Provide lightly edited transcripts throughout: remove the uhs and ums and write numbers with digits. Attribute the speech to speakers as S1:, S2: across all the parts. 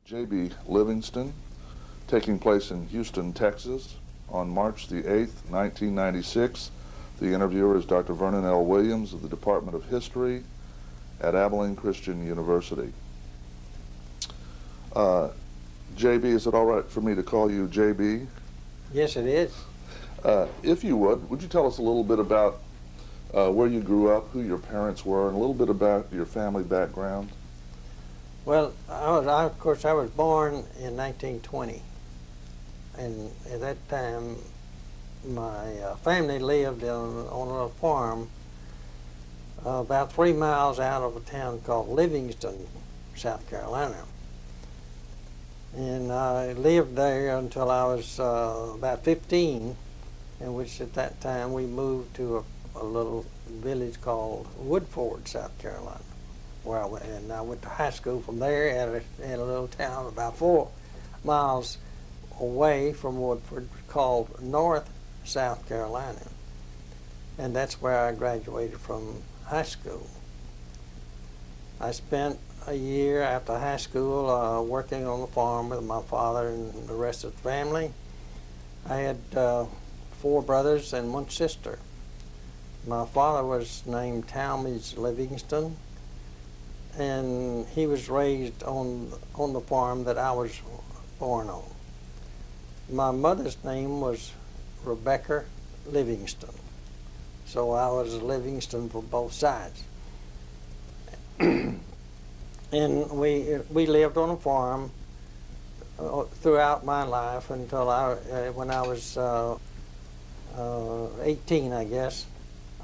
S1: J.B. Livingston, taking place in Houston, Texas, on March the 8th, 1996. The interviewer is Dr. Vernon L. Williams of the Department of History at Abilene Christian University. J.B., is it all right for me to call you J.B.?
S2: Yes, it is.
S1: If you would you tell us a little bit about where you grew up, who your parents were, and a little bit about your family background?
S2: Well, of course, I was born in 1920, and at that time, my family lived on a farm about 3 miles out of a town called Livingston, South Carolina. And I lived there until I was about 15, in which at that time we moved to a little village called Woodford, South Carolina, where I went to high school from there at a little town about 4 miles away from Woodford called North South Carolina. And that's where I graduated from high school. I spent a year after high school working on the farm with my father and the rest of the family. I had 4 brothers and 1 sister. My father was named Talmadge Livingston, and he was raised on the farm that I was born on. My mother's name was Rebecca Livingston, so I was a Livingston for both sides. And we lived on a farm throughout my life until when I was 18, I guess.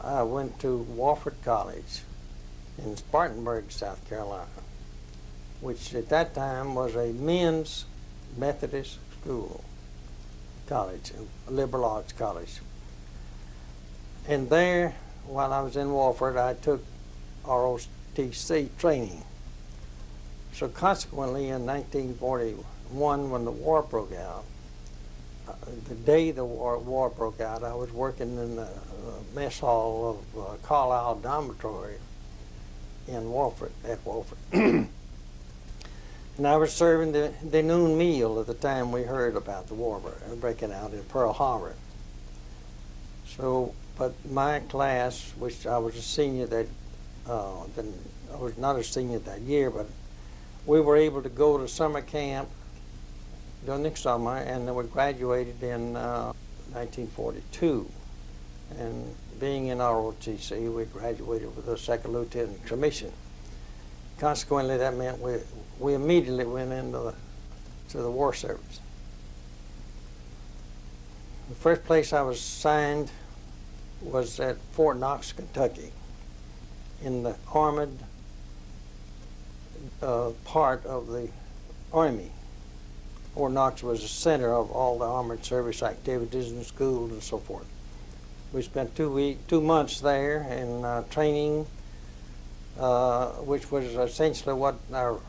S2: I went to Wofford College in Spartanburg, South Carolina, which at that time was a men's Methodist school college, a liberal arts college. And there, while I was in Wofford, I took ROTC training. So consequently, in 1941, when the war broke out, the day the war broke out, I was working in the mess hall of Carlisle Dormitory in Wofford, at Wofford. And I was serving the noon meal at the time we heard about the war breaking out in Pearl Harbor. So, but my class, which I was a senior I was not a senior that year, but we were able to go to summer camp during the summer, and then we graduated in 1942. And being in ROTC, we graduated with a second lieutenant commission. Consequently, that meant we immediately went into the war service. The first place I was assigned was at Fort Knox, Kentucky, in the armored part of the Army. Fort Knox was the center of all the armored service activities in schools and so forth. We spent 2 months there in training, which was essentially what our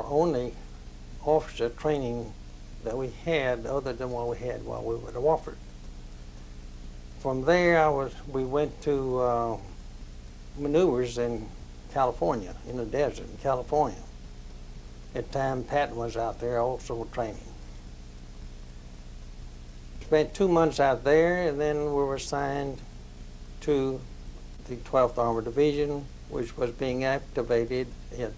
S2: only officer training that we had, other than what we had while we were at Wofford. From there, we went to maneuvers in California, in the desert in California. At the time, Patton was out there also training. Spent 2 months out there, and then we were assigned to the 12th Armored Division, which was being activated at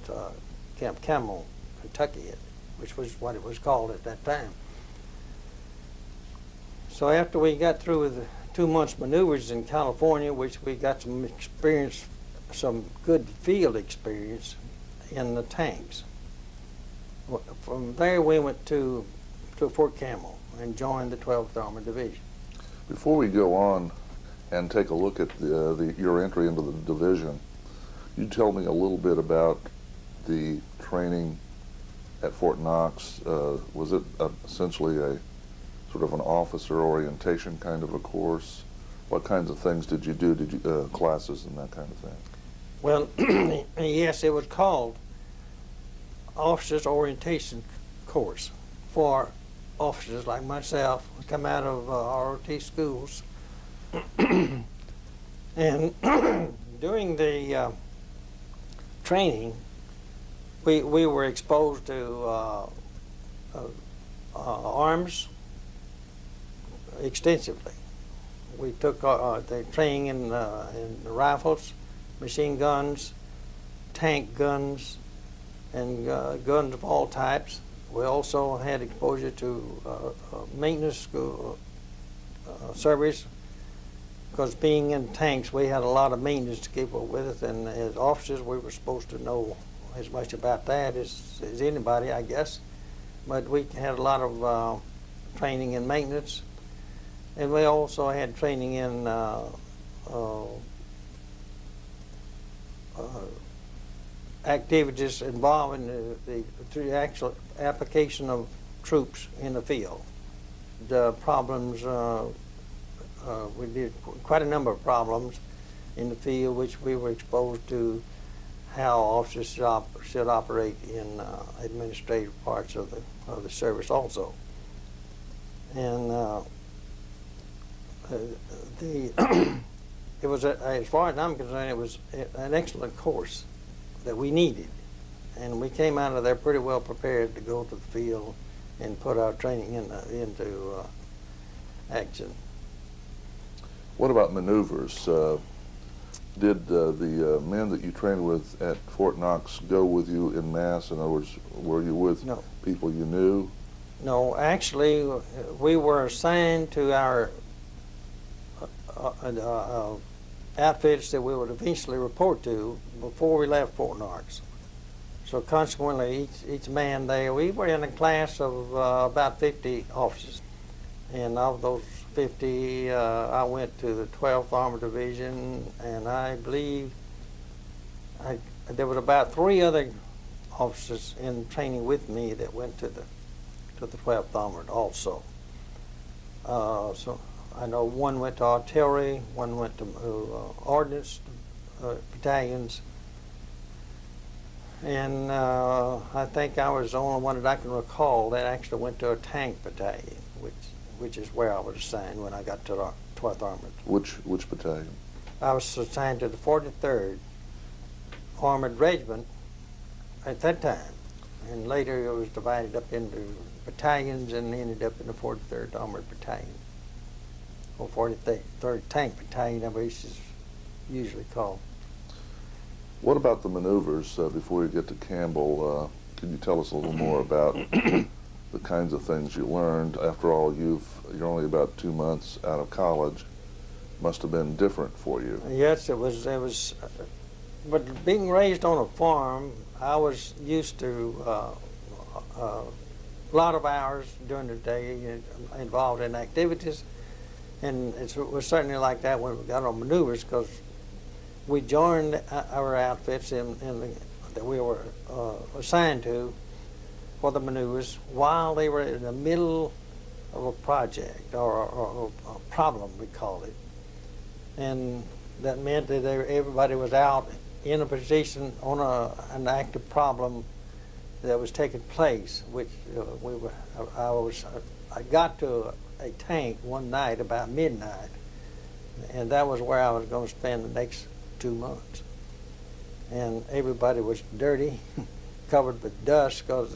S2: Camp Camel, Kentucky, which was what it was called at that time. So after we got through with the 2 months maneuvers in California, which we got some experience, some good field experience in the tanks. From there we went to Fort Campbell and joined the 12th Armored Division.
S1: Before we go on and take a look at your entry into the division, you tell me a little bit about the training at Fort Knox. Was it essentially a sort of an officer orientation kind of a course? What kinds of things did you do? Classes and that kind of thing?
S2: Well, yes, it was called Officers Orientation Course for officers like myself who come out of ROT schools. And during the training, we were exposed to arms extensively. We took the training in rifles, machine guns, tank guns, and guns of all types. We also had exposure to maintenance school service, because being in tanks, we had a lot of maintenance to keep up with it, and as officers, we were supposed to know as much about that as anybody, I guess. But we had a lot of training in maintenance, and we also had training in activities involving the actual application of troops in the field. The problems, we did quite a number of problems in the field, which we were exposed to how officers should operate in administrative parts of the service also. And it was, as far as I'm concerned, it was an excellent course that we needed. And we came out of there pretty well prepared to go to the field and put our training into action.
S1: What about maneuvers? Did the men that you trained with at Fort Knox go with you in mass? In other words, were you with people you knew?
S2: No, actually, we were assigned to our outfits that we would eventually report to before we left Fort Knox. So consequently, each man there, we were in a class of about 50 officers. And of those 50, I went to the 12th Armored Division, and I believe there was about 3 other officers in training with me that went to the 12th Armored also. So I know one went to artillery, one went to ordnance battalions, and I think I was the only one that I can recall that actually went to a tank battalion, which is where I was assigned when I got to the 12th Armored.
S1: Which battalion?
S2: I was assigned to the 43rd Armored Regiment at that time, and later it was divided up into battalions and ended up in the 43rd Armored Battalion, or 43rd Tank Battalion, I believe it's usually called.
S1: What about the maneuvers before you get to Campbell? Can you tell us a little more about the kinds of things you learned? After all, you're only about 2 months out of college. Must have been different for you.
S2: Yes, it was. But being raised on a farm, I was used to a lot of hours during the day involved in activities, and it was certainly like that when we got on maneuvers, because we joined our outfits that we were assigned to for the maneuvers while they were in the middle of a project or a problem, we called it. And that meant that everybody was out in a position on an active problem that was taking place, which I got to a tank one night about midnight, and that was where I was going to spend the next 2 months. And everybody was dirty, covered with dust, because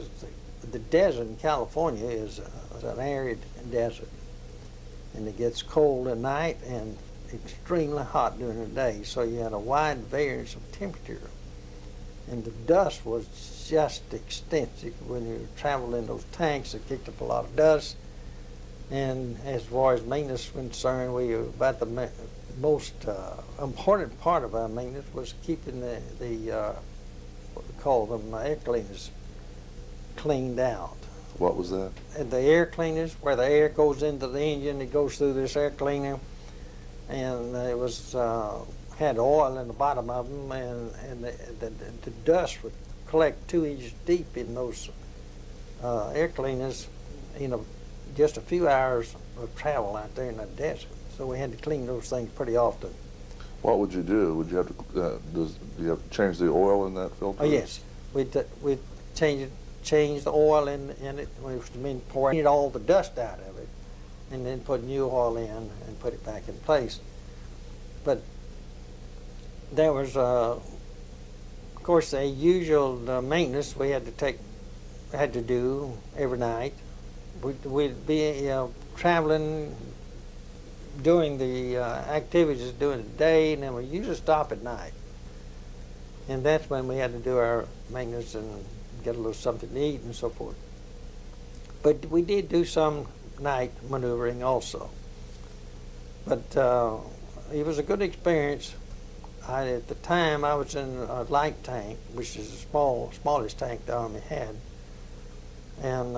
S2: the desert in California is an arid desert, and it gets cold at night and extremely hot during the day, so you had a wide variance of temperature, and the dust was just extensive. When you traveled in those tanks, it kicked up a lot of dust, and as far as maintenance was concerned, about the most important part of our maintenance was keeping the what we call them air cleaners cleaned out.
S1: What was that?
S2: And the air cleaners, where the air goes into the engine, it goes through this air cleaner, and it was had oil in the bottom of them, and the dust would collect 2 inches deep in those air cleaners in just a few hours of travel out there in the desert. So we had to clean those things pretty often.
S1: What would you do? Would you have to do you have to change the oil in that filter?
S2: Oh yes, we'd change the oil in it. We poured all the dust out of it, and then put new oil in and put it back in place. But there was, of course, a usual maintenance. We had to take had to do every night. We'd be traveling, doing the activities during the day, and then we usually stop at night. And that's when we had to do our maintenance and get a little something to eat and so forth. But we did do some night maneuvering also. But it was a good experience. At the time, I was in a light tank, which is the smallest tank the Army had. And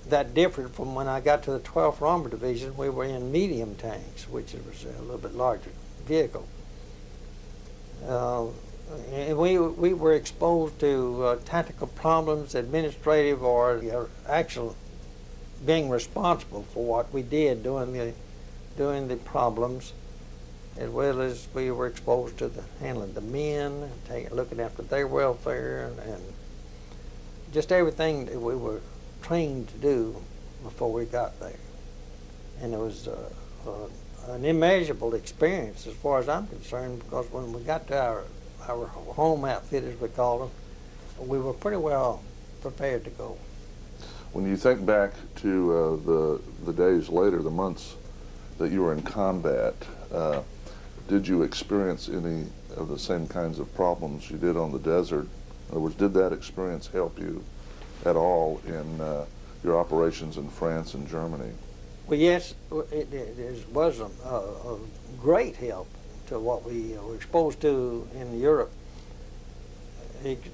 S2: that differed from when I got to the 12th Romber Division. We were in medium tanks, which was a little bit larger vehicle. And we were exposed to tactical problems, administrative, or actual being responsible for what we did during the problems, as well as we were exposed to handling the men, looking after their welfare, and just everything that we were trained to do before we got there. And it was an immeasurable experience as far as I'm concerned, because when we got to our home outfit, as we called them, we were pretty well prepared to go.
S1: When you think back to the days later, the months that you were in combat, did you experience any of the same kinds of problems you did on the desert? In other words, did that experience help you at all in your operations in France and Germany?
S2: Well, yes, it was a great help to what we were exposed to in Europe.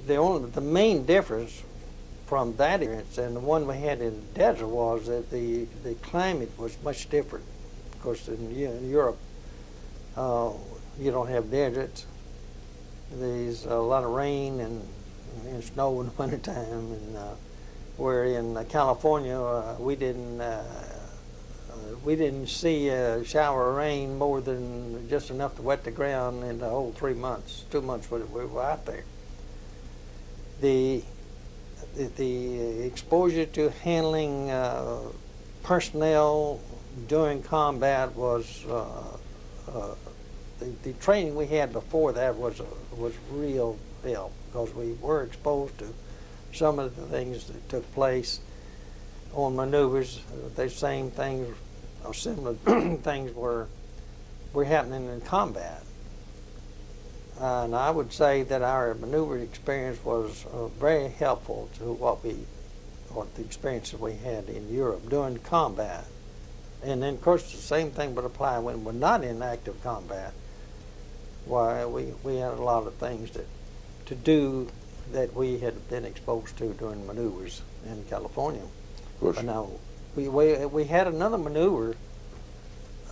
S2: The main difference from that experience and the one we had in the desert was that the climate was much different. Of course, in Europe, you don't have deserts. There's a lot of rain and snow in the wintertime, and where in California we didn't see a shower of rain more than just enough to wet the ground in the whole 3 months, 2 months we were out there. The exposure to handling personnel during combat was the training we had before that was real help, because we were exposed to some of the things that took place on maneuvers. The same things or similar things were happening in combat. And I would say that our maneuver experience was very helpful to what the experiences we had in Europe during combat. And then, of course, the same thing would apply when we're not in active combat. Why, we had a lot of things to do that we had been exposed to during maneuvers in California. But now, we had another maneuver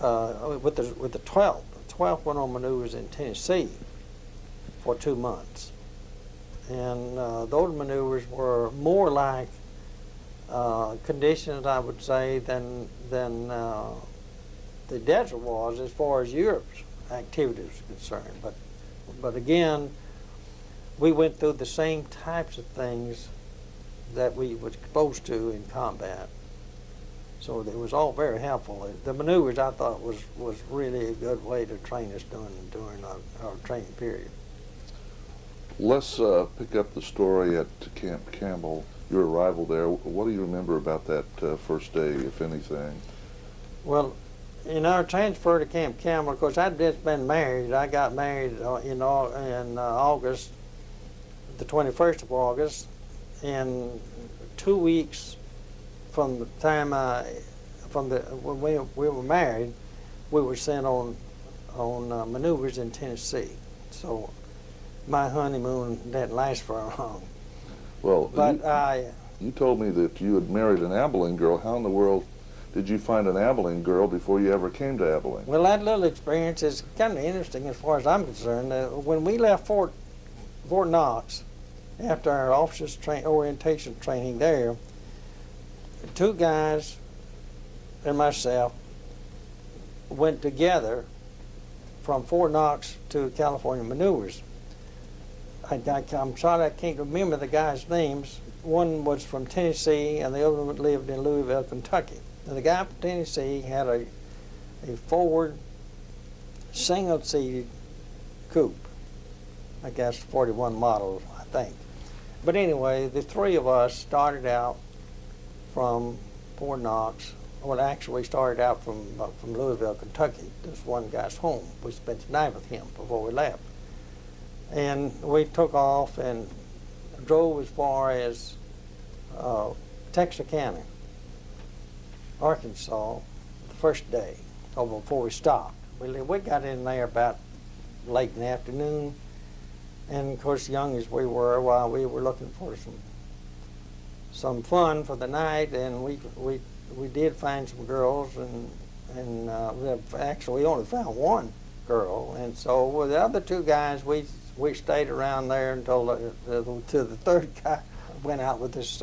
S2: with the 12th. The 12th went on maneuvers in Tennessee for 2 months. And those maneuvers were more like conditions, I would say, than the desert was as far as Europe's activities are concerned. But again, we went through the same types of things that we were exposed to in combat. So it was all very helpful. The maneuvers, I thought, was really a good way to train us during our training period.
S1: Let's pick up the story at Camp Campbell, your arrival there. What do you remember about that first day, if anything?
S2: Well, in our transfer to Camp Campbell, of course, I'd just been married. I got married in August, the 21st of August, and 2 weeks from the time when we were married, we were sent on maneuvers in Tennessee. So my honeymoon didn't last very long.
S1: Well,
S2: but
S1: you told me that you had married an Abilene girl. How in the world did you find an Abilene girl before you ever came to Abilene?
S2: Well, that little experience is kind of interesting as far as I'm concerned. When we left Fort Knox, after our officers' orientation training there, 2 guys and myself went together from Fort Knox to California maneuvers. I'm sorry I can't remember the guys' names. One was from Tennessee and the other one lived in Louisville, Kentucky. And the guy from Tennessee had a forward single-seated coupe, I guess 41 model, I think. But anyway, the three of us started out from Fort Knox. Well, actually, we started out from Louisville, Kentucky. This one guy's home. We spent the night with him before we left. And we took off and drove as far as Texarkana, Arkansas, the first day, or before we stopped. We got in there about late in the afternoon, and of course, young as we were, while we were looking for some fun for the night, and we did find some girls, and actually we only found one girl, and so with the other two guys, we stayed around there until the third guy went out with this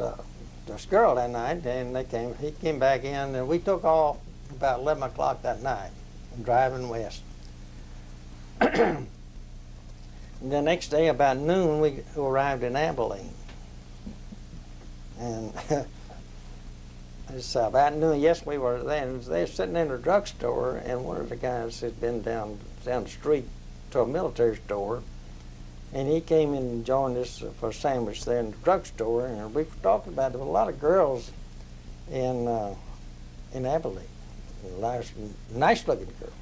S2: girl that night, and he came back in, and we took off about 11 o'clock that night, driving west. The next day about noon, we arrived in Abilene. And it's about noon, yes, we were there. They were sitting in a drugstore, and one of the guys had been down the street to a military store, and he came in and joined us for a sandwich there in the drugstore, and we were talking about there were a lot of girls in Abilene, nice looking girls.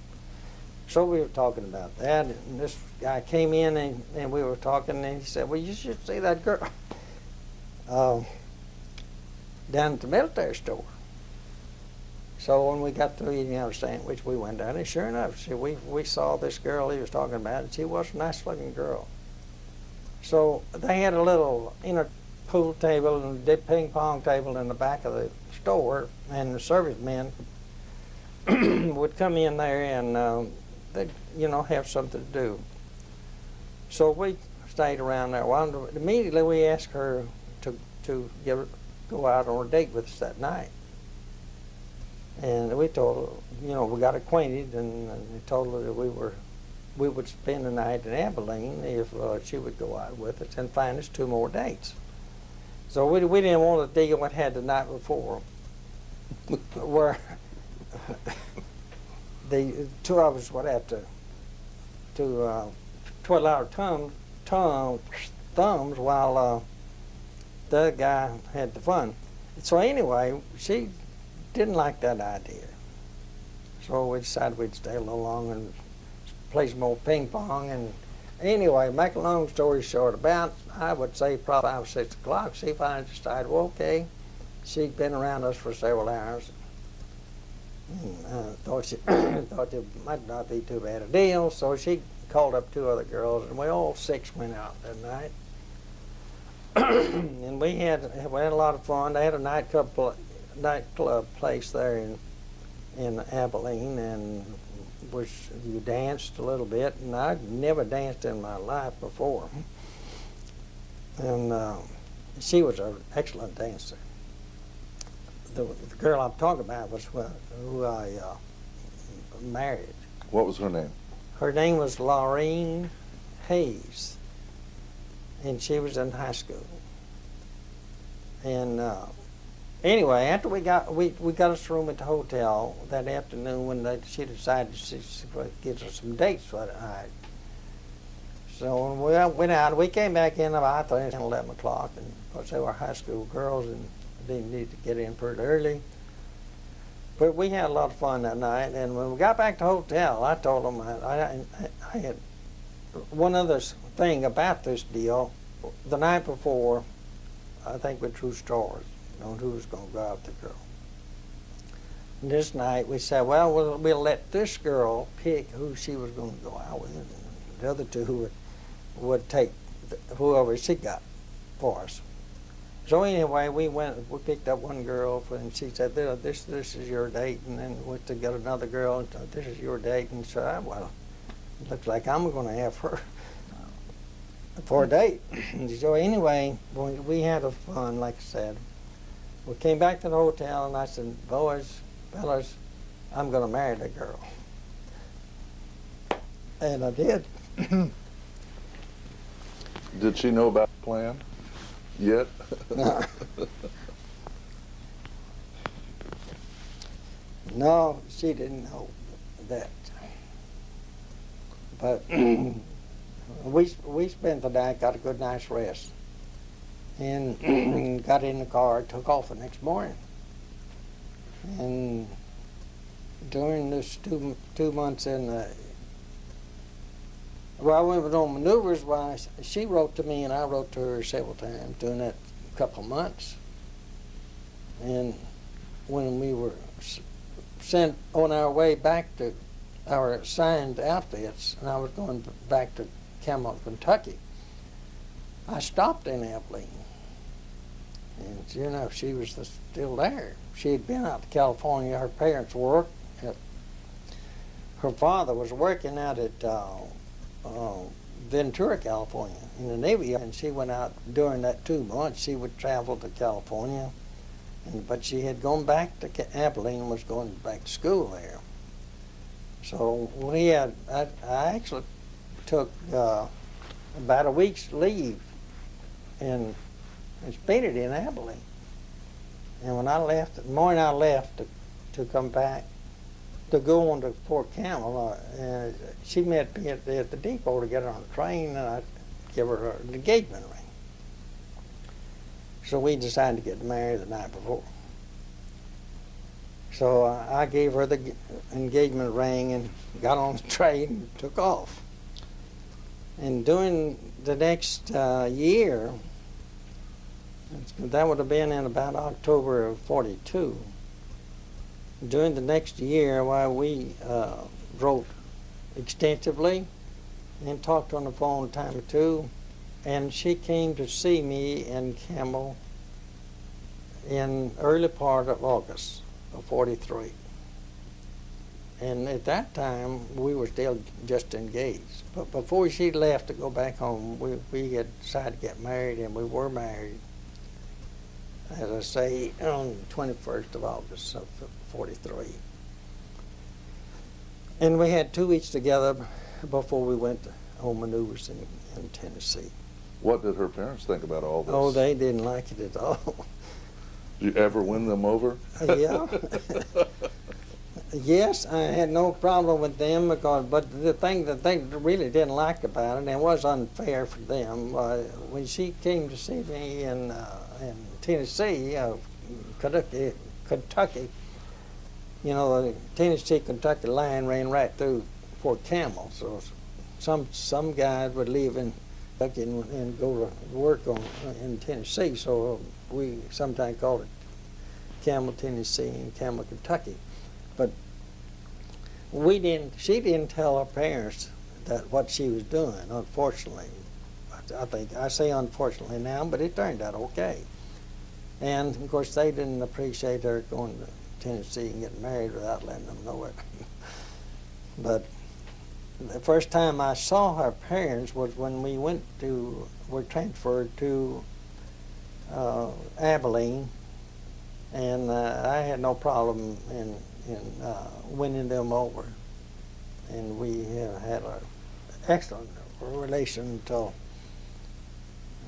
S2: So we were talking about that, and this guy came in, and we were talking, and he said, well, you should see that girl down at the military store. So when we got through eating our sandwich, we went down, and sure enough, we saw this girl he was talking about, and she was a nice-looking girl. So they had a little inner pool table and a ping pong table in the back of the store, and the servicemen would come in there and they'd, have something to do. So we stayed around there. Well, immediately we asked her to go out on a date with us that night. And we told her, we got acquainted, and we told her that we would spend the night in Abilene if she would go out with us and find us 2 more dates. So we didn't want to deal with what had the night before, where the two of us would have to twiddle our thumbs while the other guy had the fun. So anyway, she didn't like that idea. So we decided we'd stay a little longer and play some more ping pong. And anyway, make a long story short, about, I would say, probably 5 or 6 o'clock, she finally decided, well, okay. She'd been around us for several hours. And thought it might not be too bad a deal, so she called up 2 other girls, and we all 6 went out that night. And we had a lot of fun. They had a nightclub place there in Abilene, and you danced a little bit, and I'd never danced in my life before. And she was an excellent dancer. The girl I'm talking about was who I married.
S1: What was her name?
S2: Her name was Laureen Hayes, and she was in high school. And anyway, after we got us a room at the hotel that afternoon, when she decided she gives us some dates for that night. So when we went out, we came back in about 11 o'clock, and of course they were high school girls, and didn't need to get in pretty early. But we had a lot of fun that night, and when we got back to the hotel, I told them I had one other thing about this deal. The night before, I think we drew straws on who was going to go out with the girl. And this night we said, well, we'll let this girl pick who she was going to go out with, and the other 2 would take whoever she got for us. So anyway, we picked up one girl, and she said, this is your date, and then went to get another girl, and said, this is your date, and so, well, it looks like I'm going to have her for a date. So anyway, we had a fun, like I said. We came back to the hotel, and I said, boys, fellas, I'm going to marry that girl. And I did.
S1: Did she know about the plan yet?
S2: No, she didn't know that. But we spent the night, got a good night's rest. and got in the car, took off the next morning. And during this 2 months in the, while we were on maneuvers, why she wrote to me and I wrote to her several times during that couple of months. And when we were sent on our way back to our assigned outfits, and I was going back to Campbell, Kentucky, I stopped in Abilene. And you know, she was still there. She had been out to California. Her parents worked. Her father was working out at Ventura, California, in the Navy, and she went out during that 2 months. She would travel to California, but she had gone back to Abilene and was going back to school there. So I actually took about a week's leave and spent it in Abilene. And when I left, the morning I left to come back, to go on to Fort Campbell, she met me at the depot to get her on the train, and I give her an engagement ring. So we decided to get married the night before. So I gave her the engagement ring and got on the train and took off. And during the next year, that would have been in about October of '42. During the next year, we wrote extensively and talked on the phone a time or two, and she came to see me in Campbell in early part of August of '43. And at that time, we were still just engaged. But before she left to go back home, we had decided to get married, and we were married, as I say, on the 21st of August of '43. And we had 2 weeks together before we went on maneuvers in Tennessee.
S1: What did her parents think about all this?
S2: Oh, they didn't like it at all.
S1: Did you ever win them over?
S2: Yeah. Yes, I had no problem with them, but the thing that they really didn't like about it, and it was unfair for them, when she came to see me in Tennessee, Kentucky, you know, the Tennessee-Kentucky line ran right through Fort Campbell, so some guys would leave in Kentucky and go to work in Tennessee, so we sometimes called it Campbell, Tennessee, and Campbell, Kentucky. But she didn't tell her parents that what she was doing, unfortunately. I say unfortunately now, but it turned out okay. And of course they didn't appreciate her going to Tennessee and getting married without letting them know it. But the first time I saw her parents was when we were transferred to Abilene, and I had no problem in winning them over, and we had an excellent relation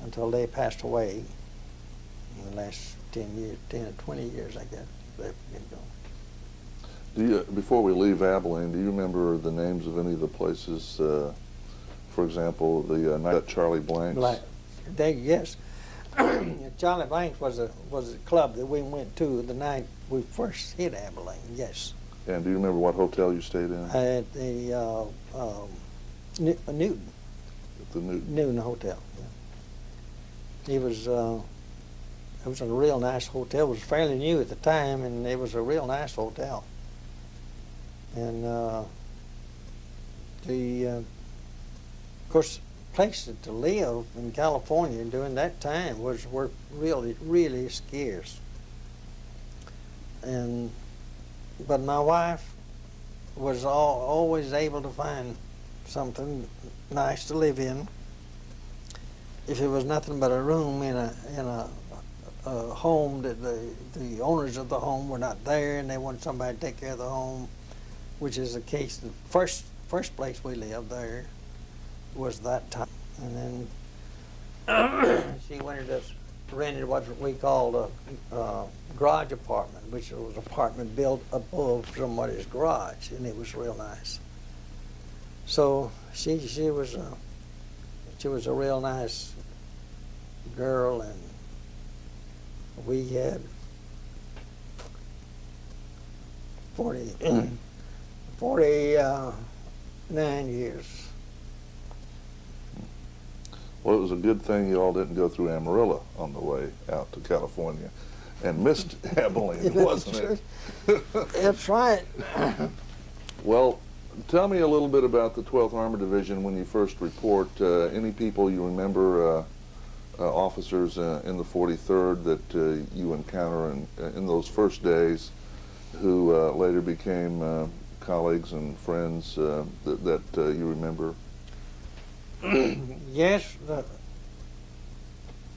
S2: until they passed away in the last 10 or 20 years, I guess. They've been gone.
S1: Before we leave Abilene, do you remember the names of any of the places? For example, the night at Charlie Blank's.
S2: Yes. Charlie Blank's was a club that we went to the night we first hit Abilene. Yes.
S1: And do you remember what hotel you stayed in?
S2: At the Newton.
S1: At the Newton.
S2: Newton Hotel. Yeah. It was a real nice hotel. It was fairly new at the time, and it was a real nice hotel. And of course, places to live in California during that time were really, really scarce. But my wife was always able to find something nice to live in. If it was nothing but a room in a home that the owners of the home were not there and they wanted somebody to take care of the home, which is the case. The first place we lived there was that time. And then she wanted us rented what we called a garage apartment, which was an apartment built above somebody's garage, and it was real nice. So she was a real nice girl, and We had 49 years.
S1: Well, it was a good thing you all didn't go through Amarillo on the way out to California and missed Abilene, wasn't it?
S2: That's right.
S1: Well, tell me a little bit about the 12th Armored Division when you first report. Any people you remember, officers in the 43rd that you encounter in those first days who later became colleagues and friends that you remember?
S2: Yes,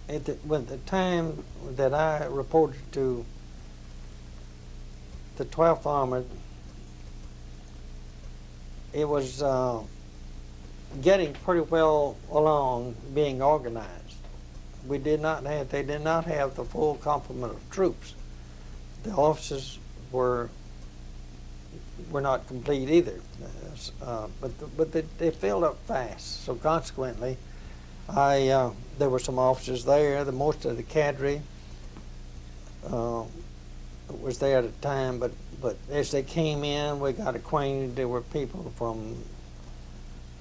S2: at the time that I reported to the 12th Armored, it was getting pretty well along being organized. They did not have the full complement of troops. The officers were not complete either, but they filled up fast. So consequently, there were some officers there. Most of the cadre was there at the time, but as they came in, we got acquainted. There were people from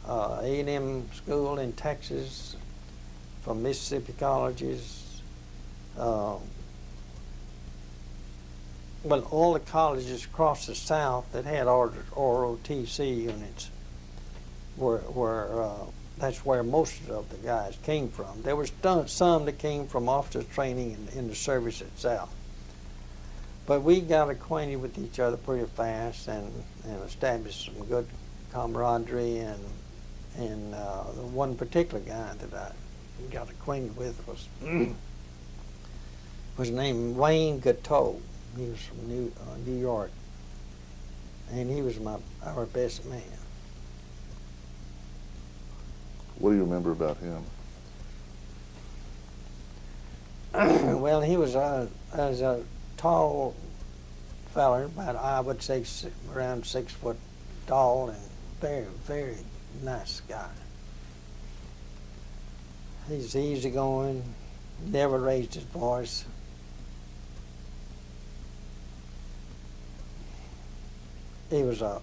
S2: A&M school in Texas, from Mississippi colleges. Well, all the colleges across the South that had ROTC units were that's where most of the guys came from. There was some that came from officers training in the service itself. But we got acquainted with each other pretty fast and established some good camaraderie. And the one particular guy that I got acquainted with was named Wayne Gateau. He was from New York, and he was our best man.
S1: What do you remember about him?
S2: Well, he was a tall feller, about I would say around 6 foot tall, and very, very nice guy. He's easygoing, never raised his voice. He was there's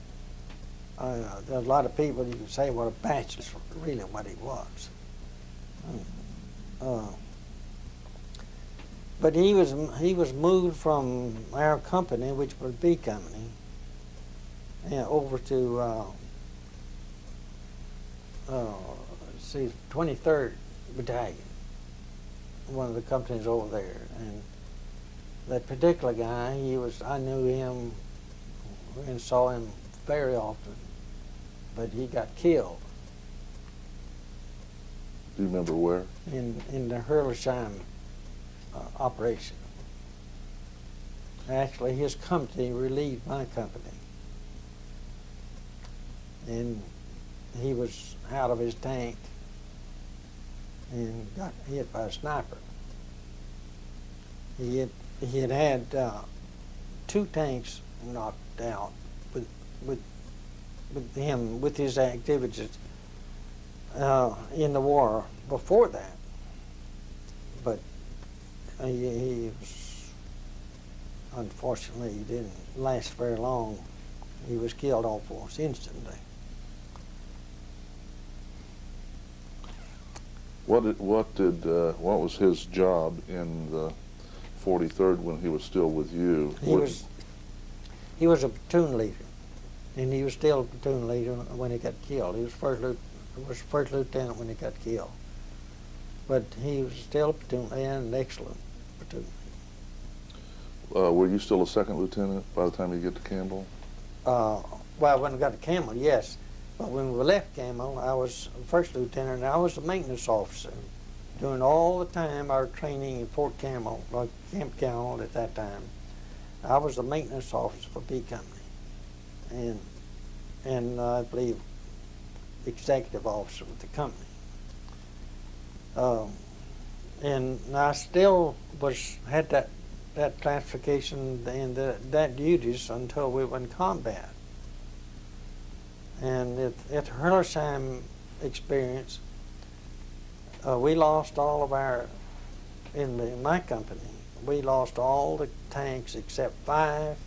S2: a lot of people you can say what a bachelor is really what he was. But he was moved from our company, which was B Company, over to 23rd Battalion, one of the companies over there. And that particular guy, I knew him and saw him very often, but he got killed.
S1: Do you remember where?
S2: In the Herlesheim operation. Actually, his company relieved my company, and he was out of his tank and got hit by a sniper. He had 2 tanks knocked out with his activities in the war before that, but he was, unfortunately, he didn't last very long. He was killed almost instantly.
S1: What was his job in the 43rd when he was still with you?
S2: He was a platoon leader, and he was still a platoon leader when he got killed. He was first lieutenant when he got killed, but he was still a platoon and an excellent platoon leader.
S1: Were you still a second lieutenant by the time you get to Campbell?
S2: Well, when I got to Campbell, yes. But when we left Campbell, I was first lieutenant, and I was the maintenance officer during all the time our training in Fort Campbell, or Camp Campbell at that time. I was the maintenance officer for B Company, and I believe executive officer with the company. And I still had that classification and that duties until we were in combat. And at the Herlesheim experience, we lost all of in my company, we lost all the tanks except 5,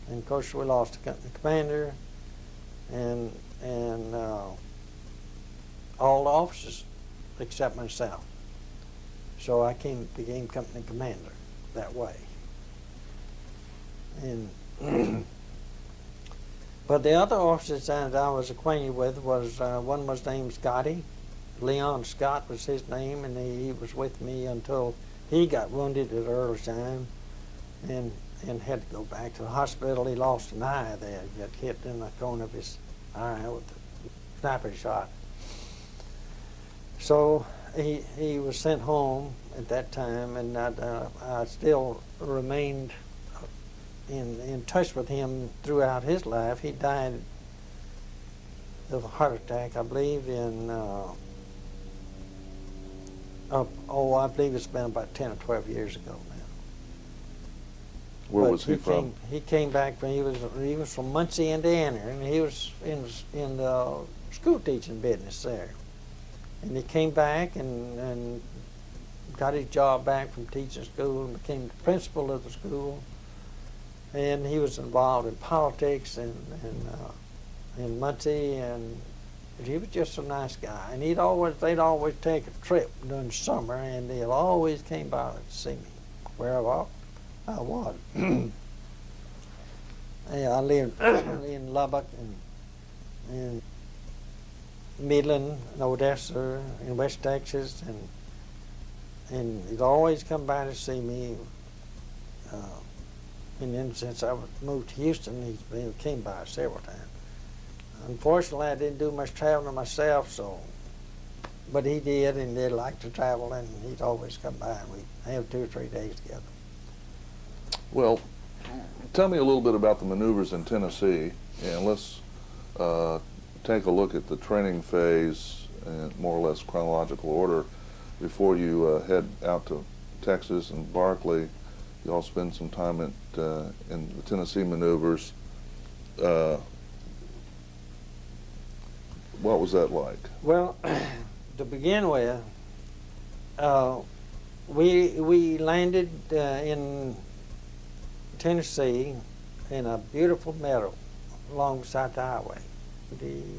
S2: and of course we lost the company commander and all the officers except myself. So I became company commander that way. And but the other officers that I was acquainted with was one was named Scotty. Leon Scott was his name, and he was with me until he got wounded at an early time and had to go back to the hospital. He lost an eye there. He got hit in the corner of his eye with a sniper shot. So he was sent home at that time, and I still remained in touch with him throughout his life. He died of a heart attack, I believe, I believe it's been about 10 or 12 years ago now.
S1: Where was he from?
S2: He came back from, he was from Muncie, Indiana, and he was in the school teaching business there. And he came back and got his job back from teaching school and became the principal of the school. And he was involved in politics in Muncie, and he was just a nice guy. And they'd always take a trip during the summer, and they always came by to see me where I was. Yeah, I lived in Lubbock and Midland, and Odessa, in West Texas, and he'd always come by to see me. And then since I moved to Houston, he came by several times. Unfortunately, I didn't do much traveling myself, but he did, and they liked to travel, and he'd always come by, and we'd have 2 or 3 days together.
S1: Well, tell me a little bit about the maneuvers in Tennessee, and let's take a look at the training phase in more or less chronological order before you head out to Texas and Barkley. You all spend some time in the Tennessee maneuvers. What was that like?
S2: Well, to begin with, we landed in Tennessee in a beautiful meadow alongside the highway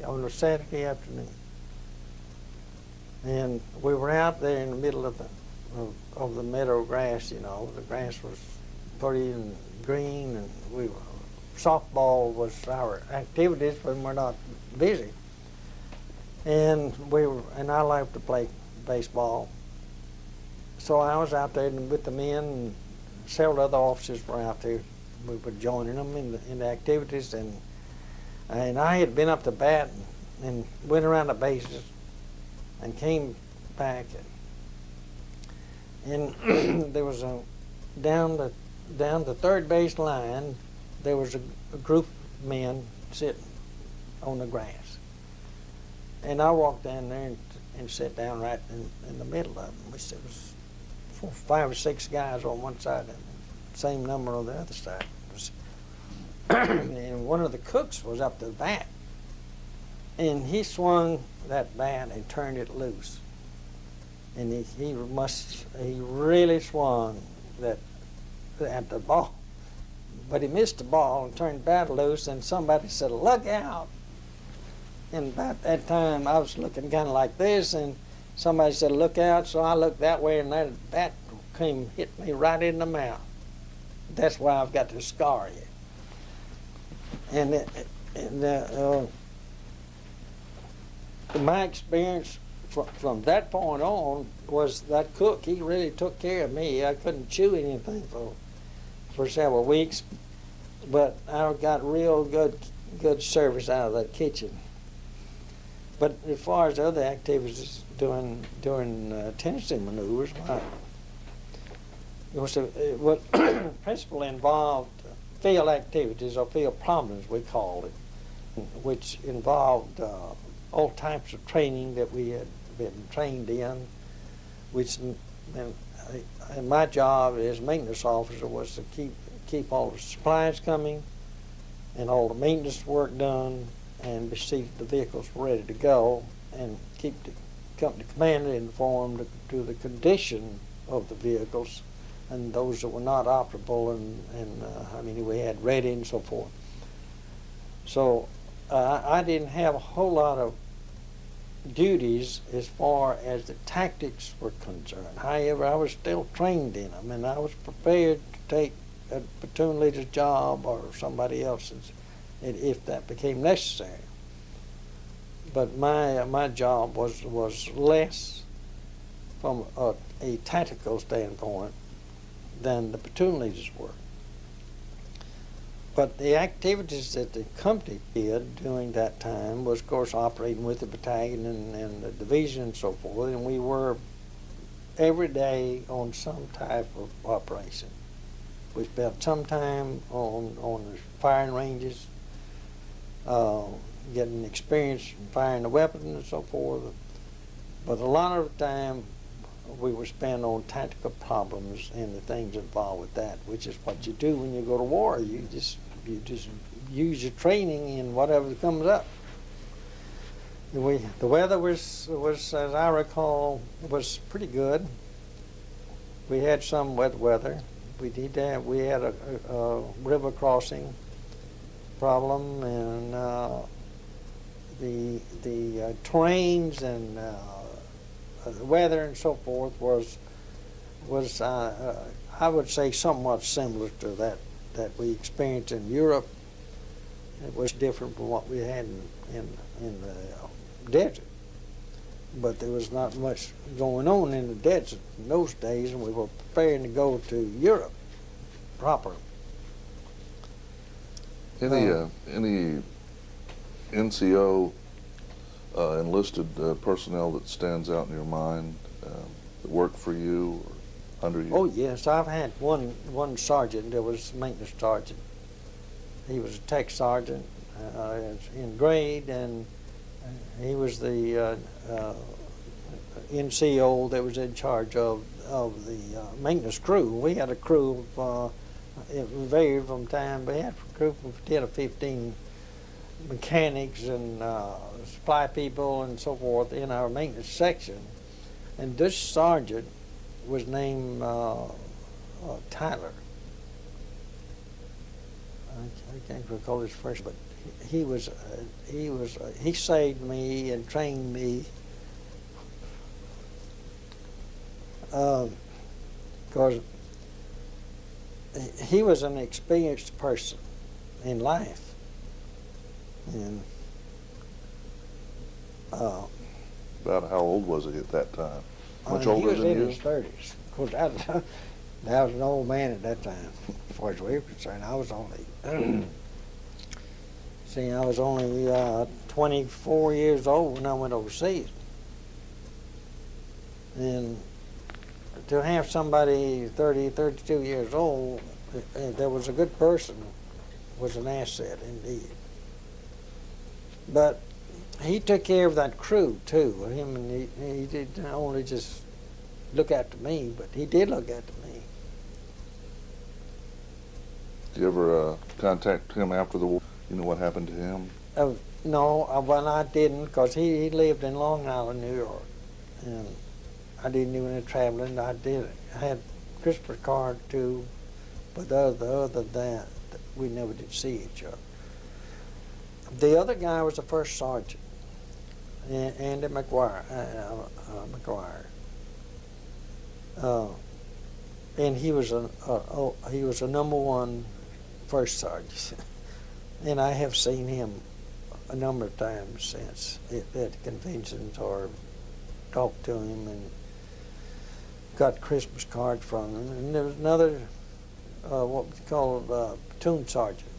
S2: on a Saturday afternoon. And we were out there in the middle of the meadow grass, you know. The grass was pretty and green, and softball was our activities when we're not busy. And I liked to play baseball. So I was out there with the men, and several other officers were out there. We were joining them in the activities, and I had been up to bat and went around the bases and came back, and there was down the third base line, there was a group of men sitting on the grass. And I walked down there and sat down right in the middle of them. It was 5 or 6 guys on one side and the same number on the other side. And one of the cooks was up to the bat. And he swung that bat and turned it loose. And he really swung at the ball. But he missed the ball and turned the bat loose, and somebody said, "Look out." And about that time, I was looking kind of like this, and somebody said, "Look out." So I looked that way, and that bat hit me right in the mouth. That's why I've got this scar here. And my experience from that point on was that cook, he really took care of me. I couldn't chew anything for several weeks, but I got real good service out of that kitchen. But as far as other activities during Tennessee maneuvers, what principally involved field activities, or field problems we called it, which involved all types of training that we had been trained in, which and my job as maintenance officer was to keep all the supplies coming and all the maintenance work done, and see that the vehicles were ready to go, and keep the company commander informed to the condition of the vehicles and those that were not operable, and I mean, we had ready and so forth. So I didn't have a whole lot of duties as far as the tactics were concerned. However, I was still trained in them, and I was prepared to take a platoon leader's job or somebody else's if that became necessary. But my job was less from a tactical standpoint than the platoon leaders were. But the activities that the company did during that time was, of course, operating with the battalion and the division and so forth, and we were every day on some type of operation. We spent some time on the firing ranges, getting experience in firing the weapon and so forth, but a lot of the time we were spent on tactical problems and the things involved with that, which is what you do when you go to war. You just use your training in whatever comes up. The weather was, as I recall, was pretty good. We had some wet weather. We had a river crossing problem, and the terrains and the weather and so forth was I would say somewhat similar to that we experienced in Europe. It was different from what we had in the desert, but there was not much going on in the desert in those days, and we were preparing to go to Europe proper.
S1: Any NCO enlisted personnel that stands out in your mind that worked for you or under you?
S2: Oh yes, I've had one sergeant that was maintenance sergeant. He was a tech sergeant in grade, and he was the NCO that was in charge of the maintenance crew. We had a crew of it varied from time, but we had a group of 10 or 15 mechanics and supply people and so forth in our maintenance section. And this sergeant was named Tyler. I can't recall his first, but he saved me and trained me because he was an experienced person in life, and
S1: about how old was he at that time? Much
S2: he
S1: older
S2: was
S1: than
S2: in
S1: you?
S2: his 30s. Of course, I was an old man at that time, as far as we were concerned. I was only, see, I was only 24 years old when I went overseas. And to have somebody 30, 32 years old that was a good person was an asset indeed. But he took care of that crew too. Him, and he didn't only just look after me, but he did look after me.
S1: Did you ever contact him after the war? You know what happened to him?
S2: No, well, I didn't, because he lived in Long Island, New York, and I didn't do any traveling. I had Christmas card too, but other than that, we never did see each other. The other guy was the first sergeant, Andy McGuire. And he was a number one first sergeant, and I have seen him a number of times since at conventions or talked to him and got Christmas cards from him. And there was another what was called platoon sergeant.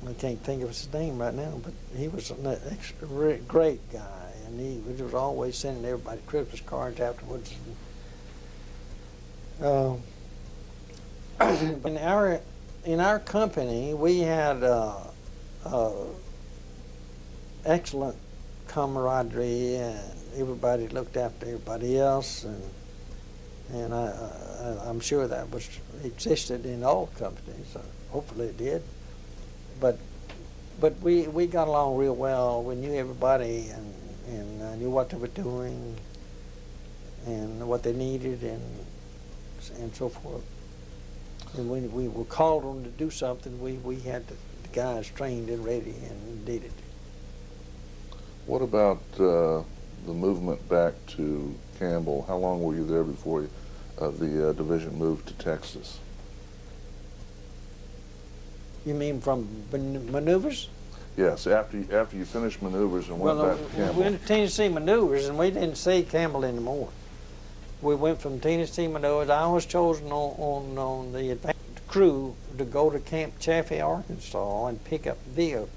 S2: I can't think of his name right now, but he was a great guy, and he was always sending everybody Christmas cards afterwards. In our company, we had excellent camaraderie, and everybody looked after everybody else, and I'm sure that existed in all companies. Hopefully it did. But we got along real well. We knew everybody and knew what they were doing, and what they needed and so forth. And when we were called on to do something, we had the guys trained and ready and did it.
S1: What about the movement back to Campbell? How long were you there before the division moved to Texas?
S2: You mean from maneuvers?
S1: Yes, after you finished maneuvers and went back to Campbell.
S2: We went to Tennessee maneuvers, and we didn't see Campbell anymore. We went from Tennessee maneuvers. I was chosen on the advanced crew to go to Camp Chaffee, Arkansas, and pick up vehicles.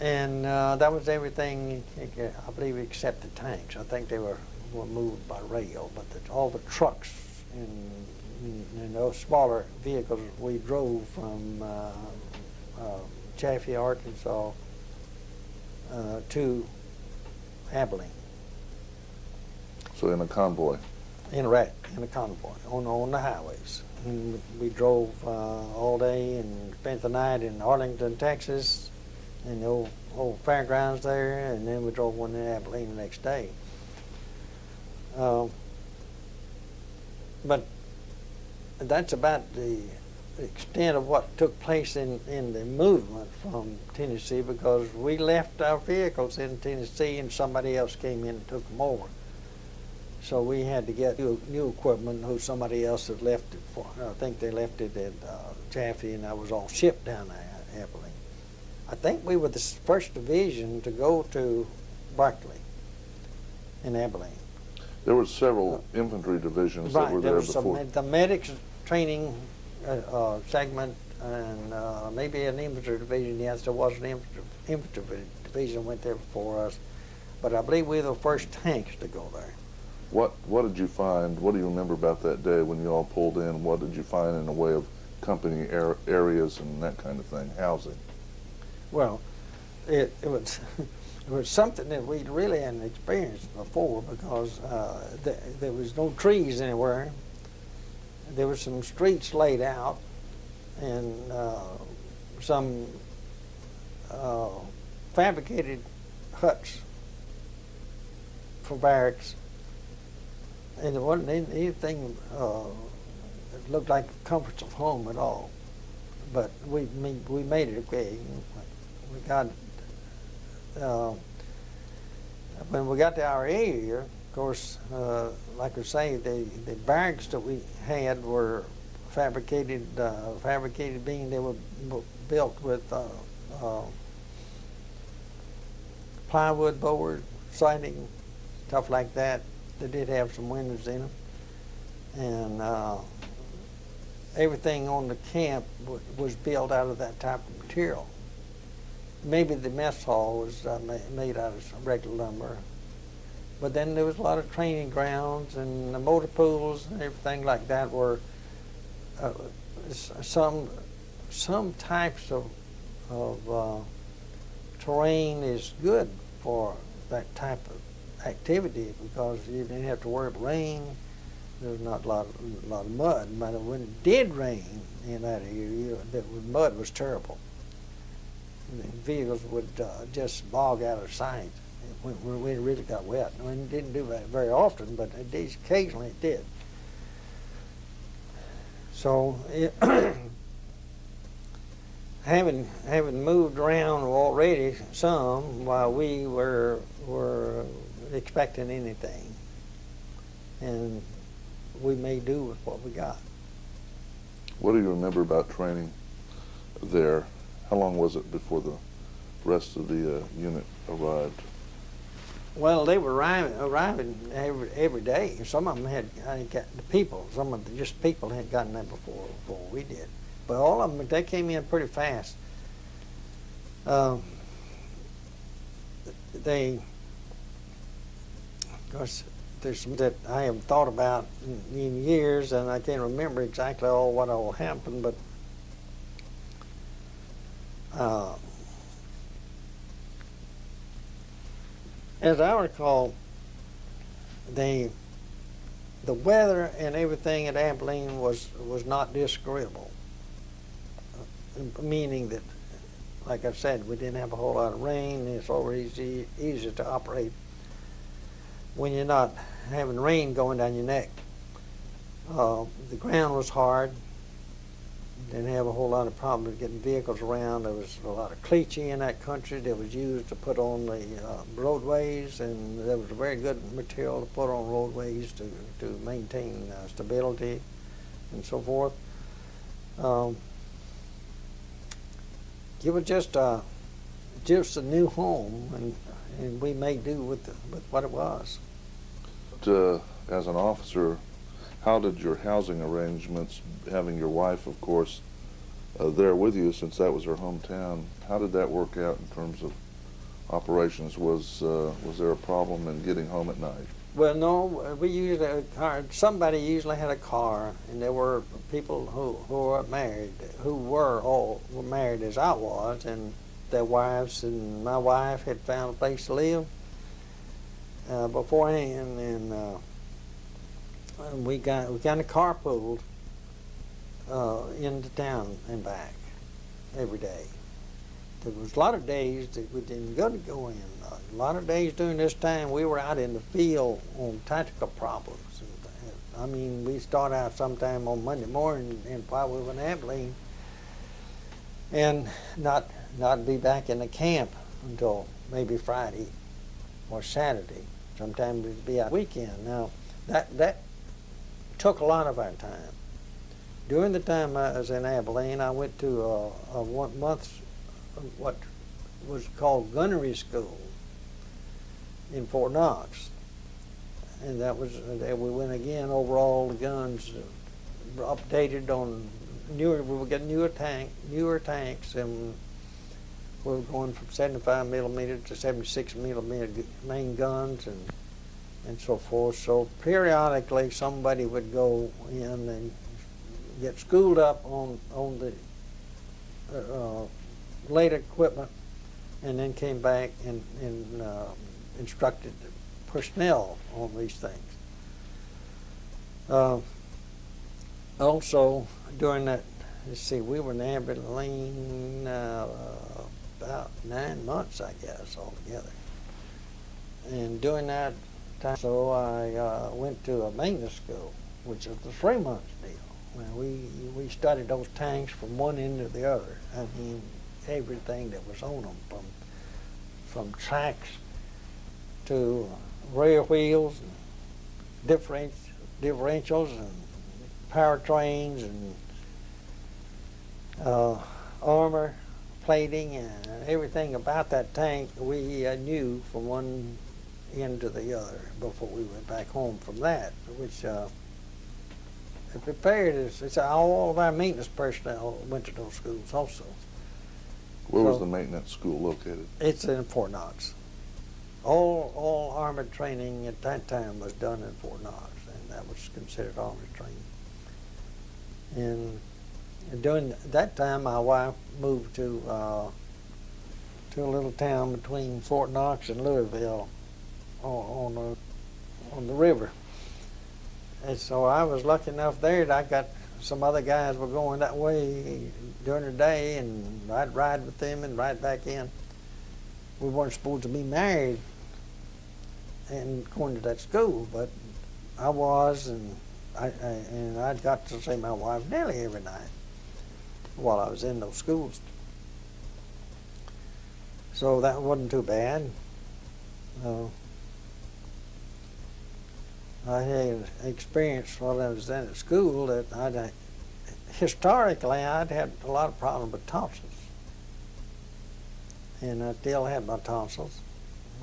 S2: And that was everything, I believe, except the tanks. I think they were moved by rail, but all the trucks and those smaller vehicles we drove from Chaffee, Arkansas to Abilene.
S1: So in a convoy?
S2: In a convoy on the highways. And we drove all day and spent the night in Arlington, Texas, in the old fairgrounds there, and then we drove one to Abilene the next day. But that's about the extent of what took place in the movement from Tennessee, because we left our vehicles in Tennessee and somebody else came in and took them over. So we had to get new equipment who somebody else had left it for. I think they left it at Chaffee, and I was all shipped down there at Abilene. I think we were the first division to go to Berkeley in Abilene.
S1: There were several infantry divisions that were there before.
S2: The medics training segment, and maybe an infantry division. Yes, there was an infantry division went there before us, but I believe we were the first tanks to go there.
S1: What did you find? What do you remember about that day when you all pulled in? What did you find in the way of company areas and that kind of thing, housing?
S2: Well, it was it was something that we really hadn't experienced before, because there was no trees anywhere. There were some streets laid out, and some fabricated huts for barracks, and there wasn't anything that looked like the comforts of home at all. But we made it okay. We got when we got to our area, of course, like I say, the barracks that we had were fabricated being they were built with plywood board siding, stuff like that. They did have some windows in them, and everything on the camp was built out of that type of material. Maybe the mess hall was made out of regular lumber, but then there was a lot of training grounds, and the motor pools and everything like that were some types of terrain is good for that type of activity, because you didn't have to worry about rain. There was not a lot of mud, but when it did rain in that area, the mud was terrible. The vehicles would just bog out of sight when we really got wet. I mean, it didn't do that very often, but occasionally it did. So, having moved around already some while we were expecting anything, and we made do with what we got.
S1: What do you remember about training there? How long was it before the rest of the unit arrived?
S2: Well, they were arriving every day. Some of them had some of the people had gotten there before we did. But all of them, they came in pretty fast. Of course, there's some that I haven't thought about in years, and I can't remember exactly what all happened, but as I recall, the weather and everything at Abilene was not disagreeable, meaning that like I said, we didn't have a whole lot of rain. It's always easier to operate when you're not having rain going down your neck. The ground was hard. Didn't have a whole lot of problems getting vehicles around. There was a lot of cleaching in that country that was used to put on the roadways, and there was a very good material to put on roadways to maintain stability and so forth. It was just a new home, and we made do with what it was.
S1: As an officer, how did your housing arrangements, having your wife, of course, there with you since that was her hometown, how did that work out in terms of operations? Was there a problem in getting home at night?
S2: Well, no, we used a car. Somebody usually had a car, and there were people who were married, who were married as I was, and their wives, and my wife had found a place to live beforehand, and we kind of carpooled into town and back every day. There was a lot of days that we didn't go in. A lot of days during this time we were out in the field on tactical problems. I mean, we start out sometime on Monday morning and while we were in Abilene, and not be back in the camp until maybe Friday or Saturday. Sometimes we'd be out weekend. Now that took a lot of our time. During the time I was in Abilene, I went to a 1 month what was called gunnery school in Fort Knox, and that was there we went again over all the guns, updated on newer. We were getting newer tanks, and we were going from 75 millimeter to 76 millimeter main guns and so forth. So periodically somebody would go in and get schooled up on the late equipment, and then came back and instructed personnel on these things. Also, during that, let's see, we were in Abilene about 9 months, I guess, altogether. And during that time, so I went to a maintenance school, which was a 3 month deal. Well, we studied those tanks from one end to the other. I mean, everything that was on them, from tracks to rear wheels, and differentials, and powertrains, and armor plating, and everything about that tank we knew from one end to the other before we went back home from that, which it prepared us. It's all of our maintenance personnel went to those schools also.
S1: Where was the maintenance school located? It's
S2: in Fort Knox. All armored training at that time was done in Fort Knox, and that was considered armored training. And during that time, my wife moved to a little town between Fort Knox and Louisville on the river. And so I was lucky enough there that I got some other guys were going that way during the day, and I'd ride with them and ride back in. We weren't supposed to be married and going to that school, but I was, and I got to see my wife nearly every night while I was in those schools. So that wasn't too bad. I had experience while I was in at school that historically I'd had a lot of problems with tonsils, and I still had my tonsils,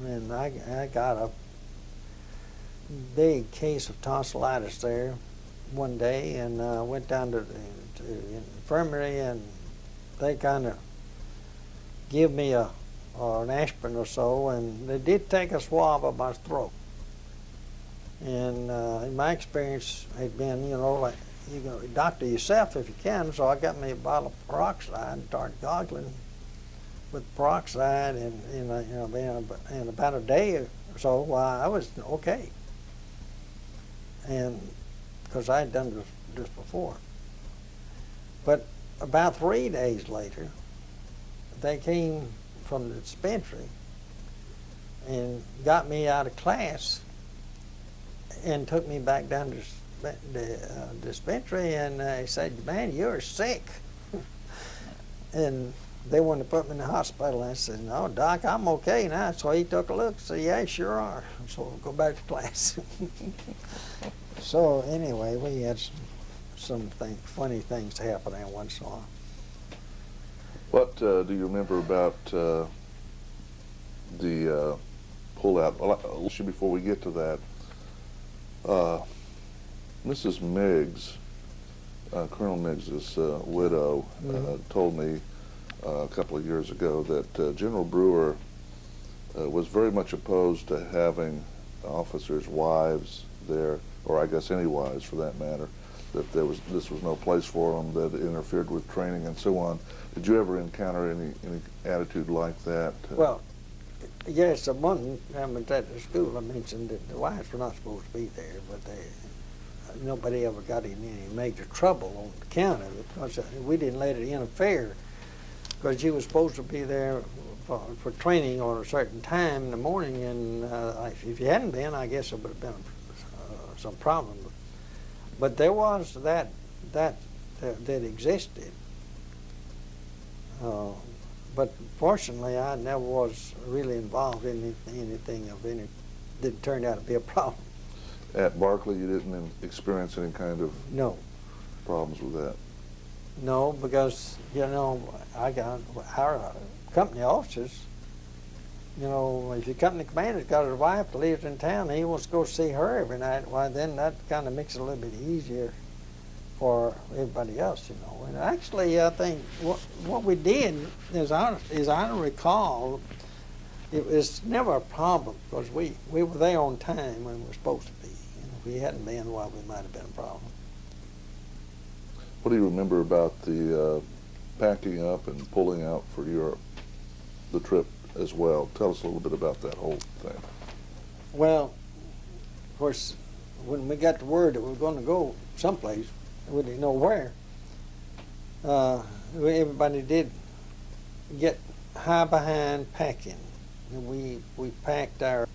S2: and I got a big case of tonsillitis there one day, and went down to the infirmary, and they kind of give me an aspirin or so, and they did take a swab of my throat. And in my experience had been, like you go doctor yourself if you can. So I got me a bottle of peroxide and started goggling with peroxide, and in about a day or so, I was okay. And because I had done this before, but about 3 days later, they came from the dispensary and got me out of class and took me back down to the dispensary, and they said, "Man, you're sick." And they wanted to put me in the hospital. I said, "No, Doc, I'm okay now." So he took a look and said, "Yeah, sure are." So we'll go back to class. So anyway, we had some funny things happen there once in a while.
S1: What do you remember about the pullout? Well, before we get to that, Mrs. Miggs, Colonel Miggs's widow, told me a couple of years ago that General Brewer was very much opposed to having officers' wives there, or I guess any wives for that matter, that this was no place for them, that it interfered with training and so on. Did you ever encounter any attitude like that?
S2: Well, yes, the one time at the school I mentioned that the wives were not supposed to be there, but nobody ever got in any major trouble on account of it, because we didn't let it interfere, because you were supposed to be there for training on a certain time in the morning, and if you hadn't been, I guess it would have been some problem. But there was that existed. But fortunately, I never was really involved in anything of any that turned out to be a problem.
S1: At Barclay, you didn't experience any kind of problems with that?
S2: No, because, I got our company officers, if your company commander's got his wife that lives in town and he wants to go see her every night, why, then that kind of makes it a little bit easier for everybody else, And actually, I think what we did, as I recall, it was never a problem, because we were there on time when we were supposed to be. And if we hadn't been, well, we might have been a problem.
S1: What do you remember about the packing up and pulling out for Europe, the trip as well? Tell us a little bit about that whole thing.
S2: Well, of course, when we got the word that we were going to go someplace, we didn't know where, everybody did get high behind packing. And we packed our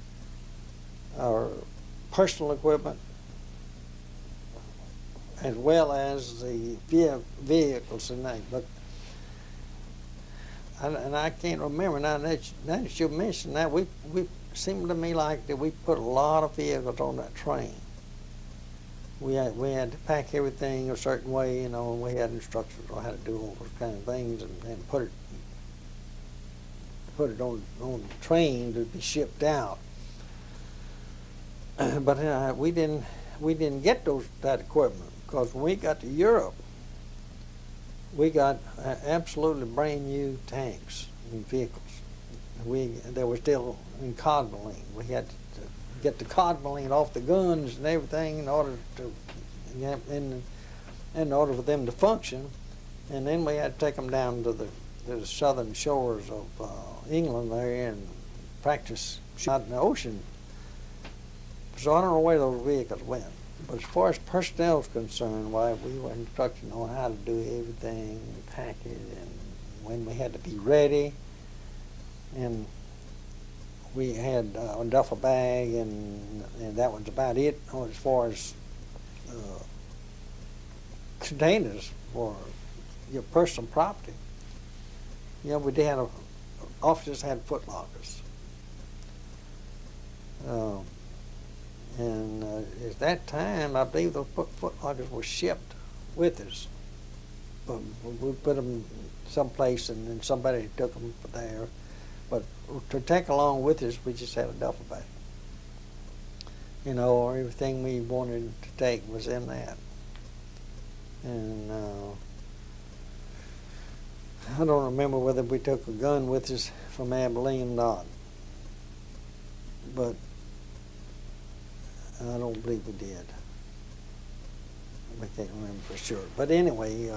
S2: personal equipment as well as the vehicles and that. But and I can't remember now that you mentioned that, we seemed to me like that we put a lot of vehicles on that train. We had to pack everything a certain way, and we had instructions on how to do all those kind of things, and put it on the train to be shipped out. But we didn't get that equipment, because when we got to Europe, we got absolutely brand new tanks and vehicles. They were still in codmoline. We had to get the codmoline off the guns and everything in order for them to function, and then we had to take them down to the southern shores of England there and practice out in the ocean. So I don't know where those vehicles went. But as far as personnel is concerned, why, we were instructed on how to do everything and pack it, and when we had to be ready. And we had a duffel bag, and that was about it as far as containers for your personal property. We did have officers had foot lockers. And at that time, I believe those foot lockers were shipped with us. But we put them someplace, and then somebody took them there. But to take along with us, we just had a duffel bag. Everything we wanted to take was in that. And I don't remember whether we took a gun with us from Abilene or not. But I don't believe we did. I can't remember for sure. But anyway,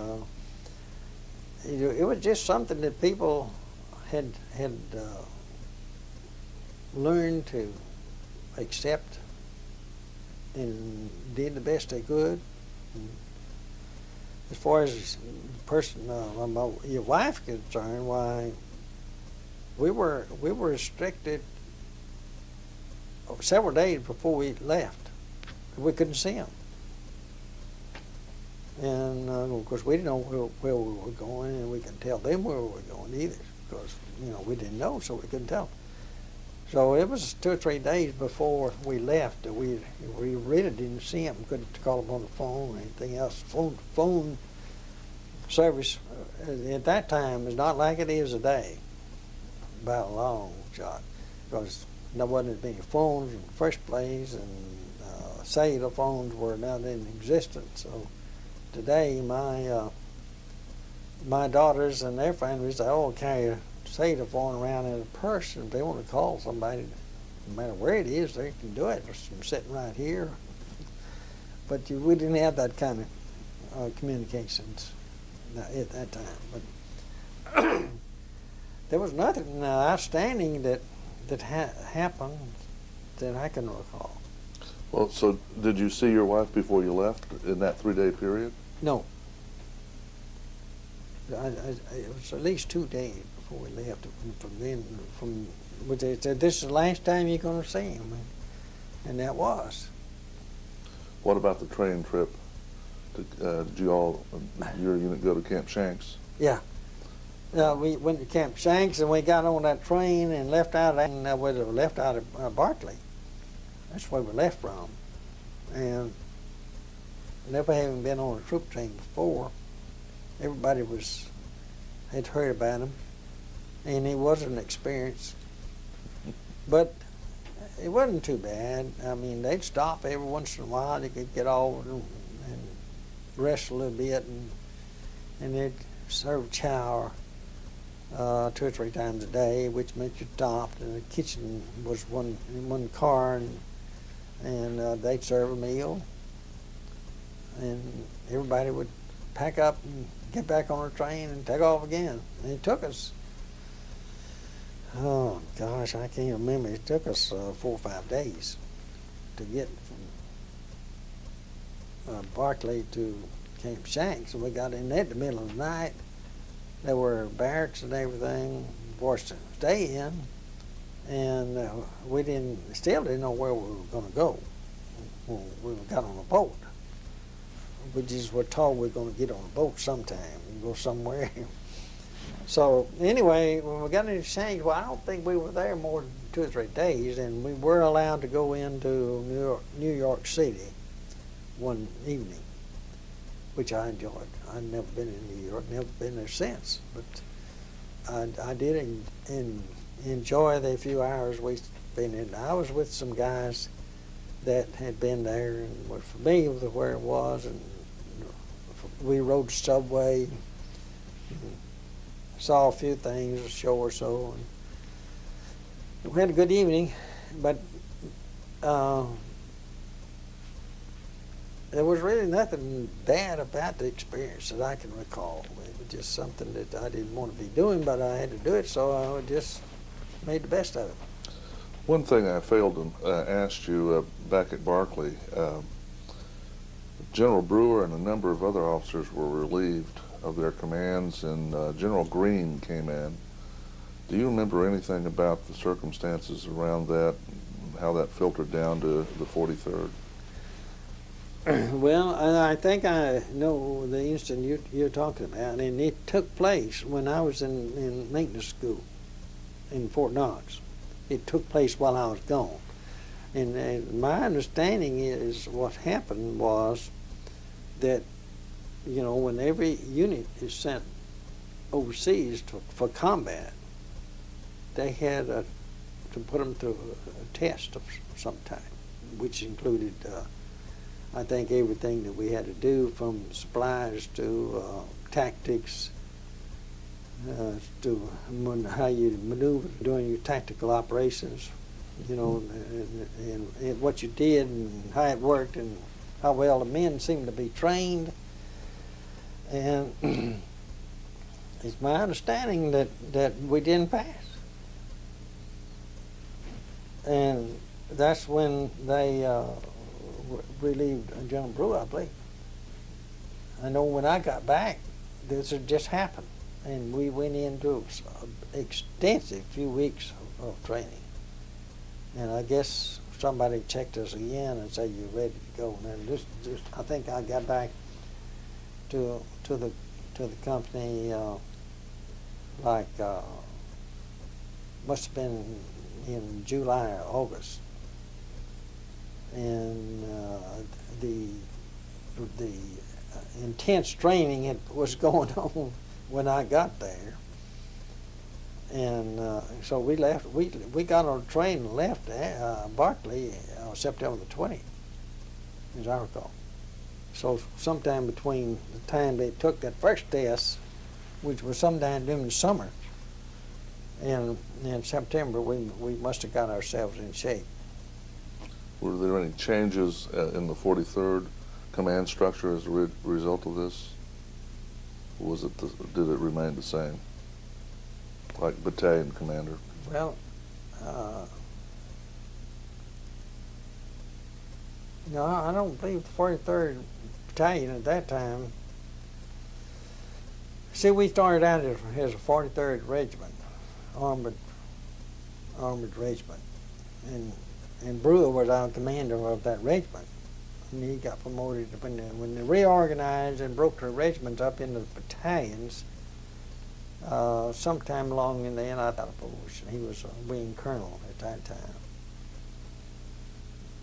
S2: it was just something that people had learned to accept and did the best they could. And as far as the person, your wife is concerned, why, we were restricted several days before we left. We couldn't see them. And of course, we didn't know where we were going, and we couldn't tell them where we were going either, because we didn't know, so we couldn't tell them. So it was 2 or 3 days before we left that we really didn't see them. Couldn't call them on the phone or anything else. Phone service at that time is not like it is today, by a long shot, because there wasn't as many phones in the first place, and cellular phones were not in existence. So today, my daughters and their families, they all carry a cellular phone around in a purse, and if they want to call somebody, no matter where it is, they can do it. Just sitting right here. But we didn't have that kind of communications at that time. But there was nothing outstanding that happened that I can recall.
S1: Well, so did you see your wife before you left in that 3-day period?
S2: No. It was at least 2 days before we left. They said, this is the last time you're going to see him. And that was.
S1: What about the train trip? Did you all, your unit, go to Camp Shanks?
S2: Yeah. We went to Camp Shanks, and we got on that train and left out of Barclay. That's where we left from. And never having been on a troop train before, everybody had heard about him, and it was an experience. But it wasn't too bad. I mean, they'd stop every once in a while. You could get off and rest a little bit, and they'd serve chow 2 or 3 times a day, which meant you stopped, and the kitchen was in one car, and they'd serve a meal, and everybody would pack up and get back on the train and take off again. And it took us, oh gosh, I can't remember. It took us 4 or 5 days to get from Barclay to Camp Shanks. And we got in there in the middle of the night. There were barracks and everything for us to stay in, and we still didn't know where we were going to go when we got on a boat. We just were told we were going to get on a boat sometime and go somewhere. So anyway, when we got into Shanks, well, I don't think we were there more than 2 or 3 days, and we were allowed to go into New York City one evening, which I enjoyed. I'd never been in New York, never been there since, but I did enjoy the few hours we spent in. I was with some guys that had been there and were familiar with where it was, and we rode the subway, and saw a few things, a show or so, and we had a good evening, but there was really nothing bad about the experience that I can recall. It was just something that I didn't want to be doing, but I had to do it, so I just made the best of it.
S1: One thing I failed to ask you back at Barclay, General Brewer and a number of other officers were relieved of their commands, and General Green came in. Do you remember anything about the circumstances around that, and how that filtered down to the 43rd?
S2: Well, I think I know the incident you're talking about, and it took place when I was in maintenance school in Fort Knox. It took place while I was gone. And my understanding is what happened was that, when every unit is sent overseas for combat, they had to put them through a test of some type, which included I think everything that we had to do, from supplies to tactics, to how you maneuver during your tactical operations, and what you did and how it worked and how well the men seemed to be trained. And it's my understanding that we didn't pass. And that's when they relieved General Brewer, I believe. I know when I got back, this had just happened. and we went into extensive few weeks of training. And I guess somebody checked us again and said, "You're ready to go." And then I think I got back to the company must have been in July or August, and the intense training was going on when I got there. And so we left. We got on a train and left Barclay September the 20th, as I recall. So sometime between the time they took that first test, which was sometime during the summer, and in September, we must have got ourselves in shape.
S1: Were there any changes in the 43rd command structure as a result of this? Or was it did it remain the same, like battalion commander?
S2: Well, no, I don't believe the 43rd Battalion at that time. See, we started out as a 43rd Regiment, armored regiment, and Brewer was our commander of that regiment. And he got promoted when they reorganized and broke the regiments up into battalions. Sometime along in the end, I got a promotion. He was a wing colonel at that time.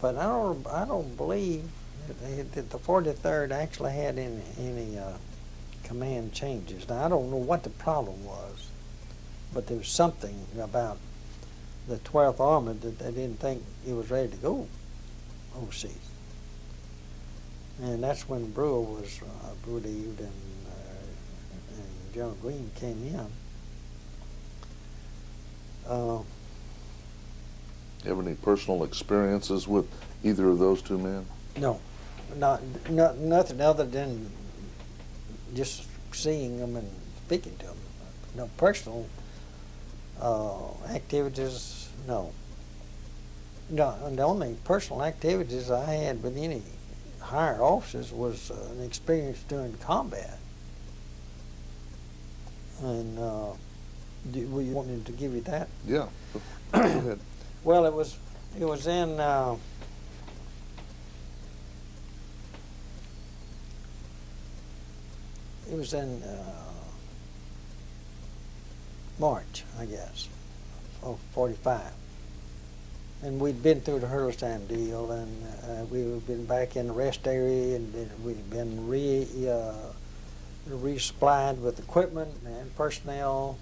S2: But I don't believe that the 43rd actually had any command changes. Now, I don't know what the problem was, but there was something about the 12th Armored that they didn't think it was ready to go overseas. And that's when Brewer was relieved and General Green came in.
S1: You have any personal experiences with either of those two men?
S2: No, nothing other than just seeing them and speaking to them. No personal activities, no. No, and the only personal activities I had with any higher officers was an experience during combat. And were you wanting to give you that?
S1: Yeah. Go ahead.
S2: Well, it was in March, I guess, of 45. And we'd been through the Hurlstein deal, and we'd been back in the rest area, and we'd been resupplied with equipment and personnel,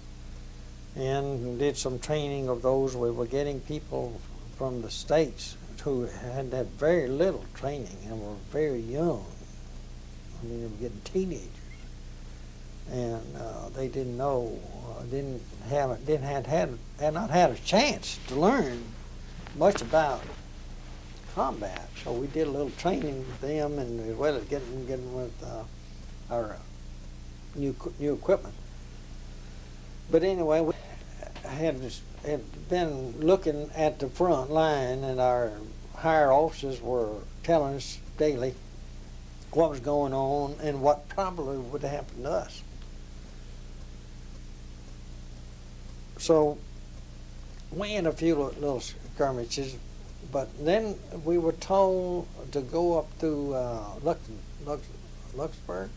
S2: and did some training of those. We were getting people from the States who had very little training and were very young. I mean, they were getting teenagers, and they didn't know, had not had a chance to learn much about combat. So we did a little training with them, and as well as getting with our new equipment. But anyway, we had been looking at the front line, and our higher officers were telling us daily what was going on and what probably would happen to us. So we had a few little skirmishes, but then we were told to go up through Luxembourg.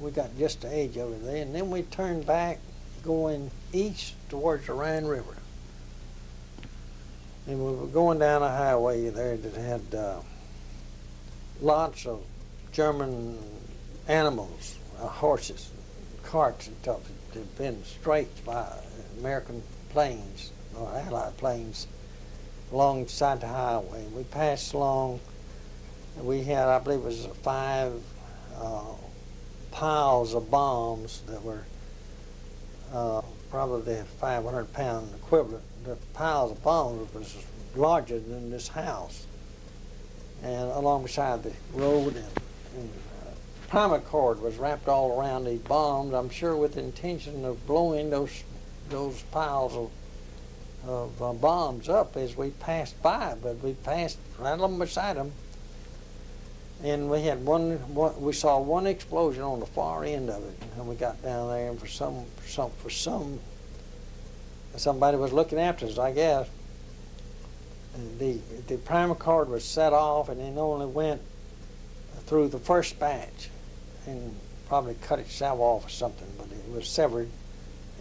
S2: We got just the edge over there, and then we turned back going east towards the Rhine River. And we were going down a highway there that had lots of German animals, horses, carts and stuff that had been strafed by American planes or Allied planes alongside the highway. We passed along, and we had, I believe it was 5 piles of bombs that were probably the 500-pound equivalent. The piles of bombs was larger than this house, and along beside the road, and primer cord was wrapped all around these bombs, I'm sure with the intention of blowing those piles of bombs up as we passed by, but we passed right along beside them. And we had we saw one explosion on the far end of it, and we got down there, and somebody was looking after us, I guess. And the primer cord was set off, and it only went through the first batch, and probably cut itself off or something, but it was severed,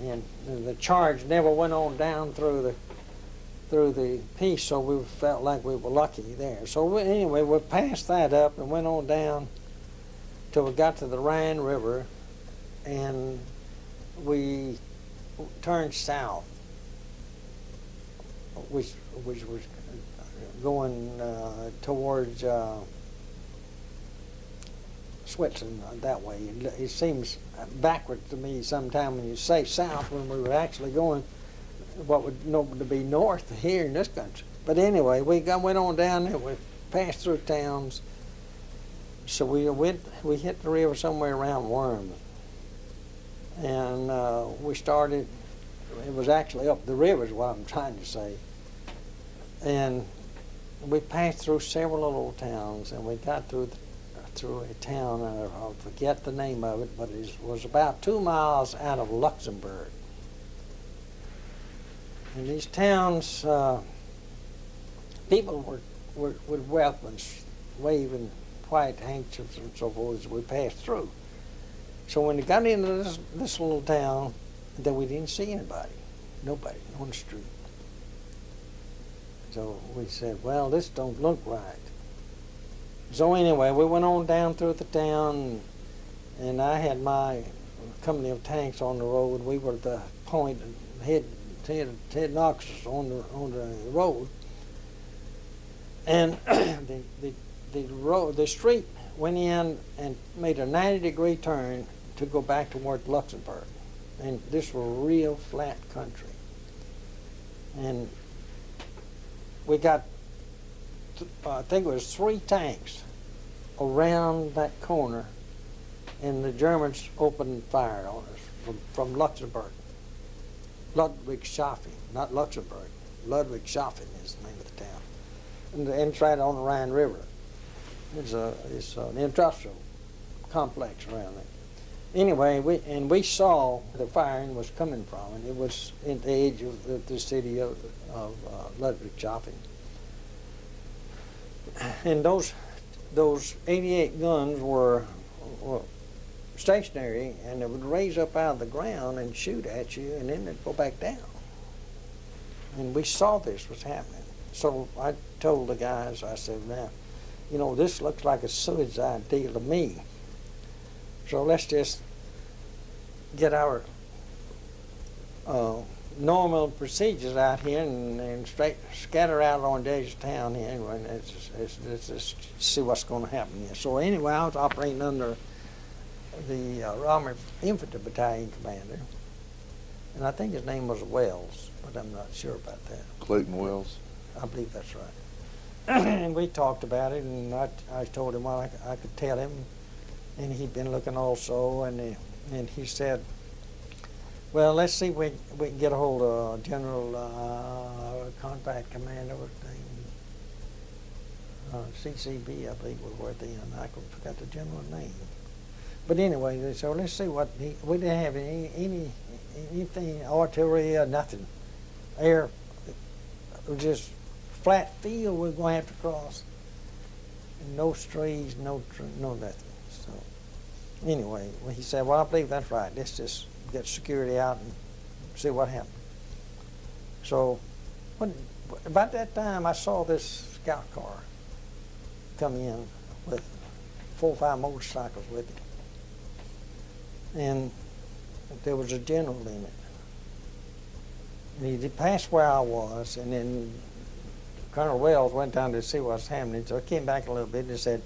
S2: and the charge never went on down through the piece, so we felt like we were lucky there. So anyway, we passed that up and went on down till we got to the Rhine River, and we turned south, which was going towards Switzerland that way. It seems backwards to me sometime when you say south, when we were actually going what would normally be north here in this country. But anyway, we went on down there. We passed through towns. So we hit the river somewhere around Worms, and we started. It was actually up the river, is what I'm trying to say. And we passed through several little towns, and we got through a town. I'll forget the name of it, but it was about 2 miles out of Luxembourg. In these towns, people were with weapons, waving white handkerchiefs and so forth as we passed through. So when we got into this little town, then we didn't see nobody on the street. So we said, well, this don't look right. So anyway, we went on down through the town, and I had my company of tanks on the road. We were the point head noxus on the road, and the street went in and made a 90-degree turn to go back toward Luxembourg, and this was real flat country. And we got, I think it was 3 tanks around that corner, and the Germans opened fire on us from Luxembourg. Ludwigshafen, not Luxembourg. Ludwigshafen is the name of the town. And it's right on the Rhine River. It's an industrial complex around there. Anyway, we saw the firing was coming from, and it was in the edge of the city of Ludwigshafen. And those 88 guns were stationary, and they would raise up out of the ground and shoot at you, and then they'd go back down. And we saw this was happening. So I told the guys, I said, now, you know, this looks like a suicide deal to me. So let's just get our normal procedures out here and scatter out on the edge of town here, and let's just see what's going to happen here. So anyway, I was operating under the Armored Infantry Battalion commander, and I think his name was Wells, but I'm not sure about that.
S1: Clayton Wells?
S2: I believe that's right. And we talked about it, and I told him what I could tell him, and he'd been looking also, and he said, well, let's see if we can get a hold of General Combat Commander, CCB, I believe was where then. I forgot the general name. But anyway, so let's see what we didn't have anything, artillery or nothing. Air, it was just flat field we're going to have to cross. And no trees, no nothing. So anyway, he said, well, I believe that's right. Let's just get security out and see what happens. So about that time, I saw this scout car come in with 4 or 5 motorcycles with it. And there was a general in it. And he passed where I was, and then Colonel Wells went down to see what's happening. So I came back a little bit and said,